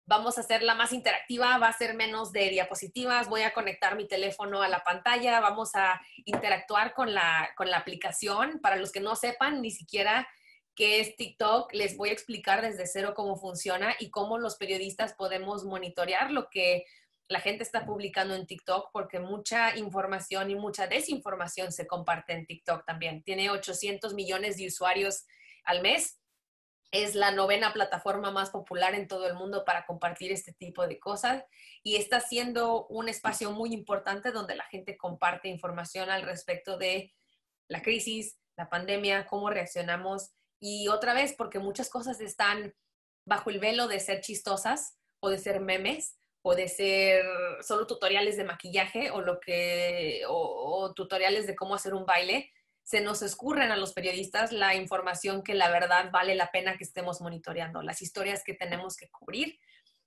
Vamos a hacerla más interactiva, va a ser menos de diapositivas, voy a conectar mi teléfono a la pantalla, vamos a interactuar con la aplicación. Para los que no sepan ni siquiera qué es TikTok, les voy a explicar desde cero cómo funciona y cómo los periodistas podemos monitorear lo que la gente está publicando en TikTok, porque mucha información y mucha desinformación se comparte en TikTok también. Tiene 800 millones de usuarios al mes. Es la 9ª plataforma más popular en todo el mundo para compartir este tipo de cosas y está siendo un espacio muy importante donde la gente comparte información al respecto de la crisis, la pandemia, cómo reaccionamos y otra vez porque muchas cosas están bajo el velo de ser chistosas o de ser memes o de ser solo tutoriales de maquillaje o tutoriales de cómo hacer un baile. Se nos escurren a los periodistas la información que la verdad vale la pena que estemos monitoreando, las historias que tenemos que cubrir.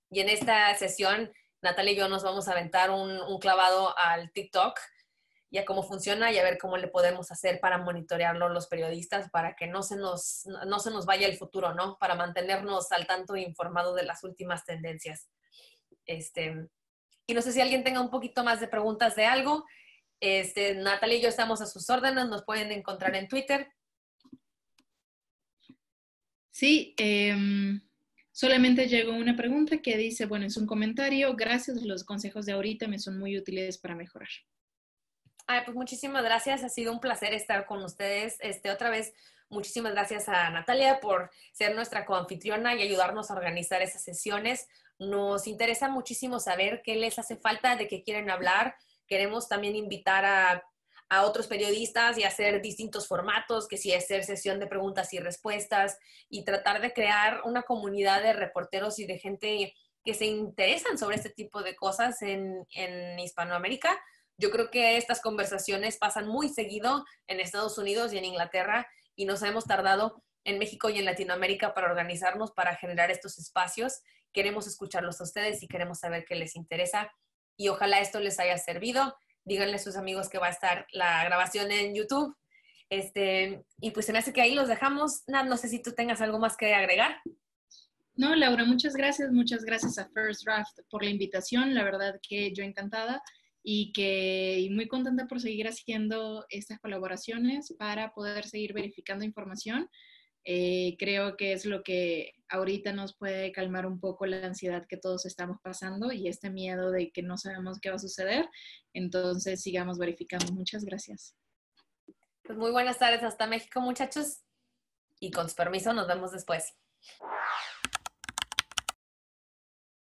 Y en esta sesión, Natalia y yo nos vamos a aventar un clavado al TikTok y a cómo funciona y a ver cómo le podemos hacer para monitorearlo los periodistas para que no se nos vaya el futuro, ¿no? Para mantenernos al tanto e informado de las últimas tendencias. Y no sé si alguien tenga un poquito más de preguntas de algo. Natalia y yo estamos a sus órdenes, nos pueden encontrar en Twitter.
Sí, solamente llegó una pregunta que dice, bueno, es un comentario, gracias, los consejos de ahorita me son muy útiles para mejorar.
Ay, pues muchísimas gracias, ha sido un placer estar con ustedes. Otra vez, muchísimas gracias a Natalia por ser nuestra coanfitriona y ayudarnos a organizar esas sesiones. Nos interesa muchísimo saber qué les hace falta, de qué quieren hablar. Queremos también invitar a otros periodistas y hacer distintos formatos, que sí, hacer sesión de preguntas y respuestas y tratar de crear una comunidad de reporteros y de gente que se interesan sobre este tipo de cosas en Hispanoamérica. Yo creo que estas conversaciones pasan muy seguido en Estados Unidos y en Inglaterra y nos hemos tardado en México y en Latinoamérica para organizarnos, para generar estos espacios. Queremos escucharlos a ustedes y queremos saber qué les interesa y ojalá esto les haya servido. Díganle a sus amigos que va a estar la grabación en YouTube. Y pues se me hace que ahí los dejamos. No sé si tú tengas algo más que agregar.
No, Laura, muchas gracias a First Draft por la invitación, la verdad que yo encantada y muy contenta por seguir haciendo estas colaboraciones para poder seguir verificando información. Creo que es lo que ahorita nos puede calmar un poco la ansiedad que todos estamos pasando y este miedo de que no sabemos qué va a suceder. Entonces, sigamos verificando. Muchas gracias.
Pues muy buenas tardes hasta México, muchachos. Y con su permiso, nos vemos después.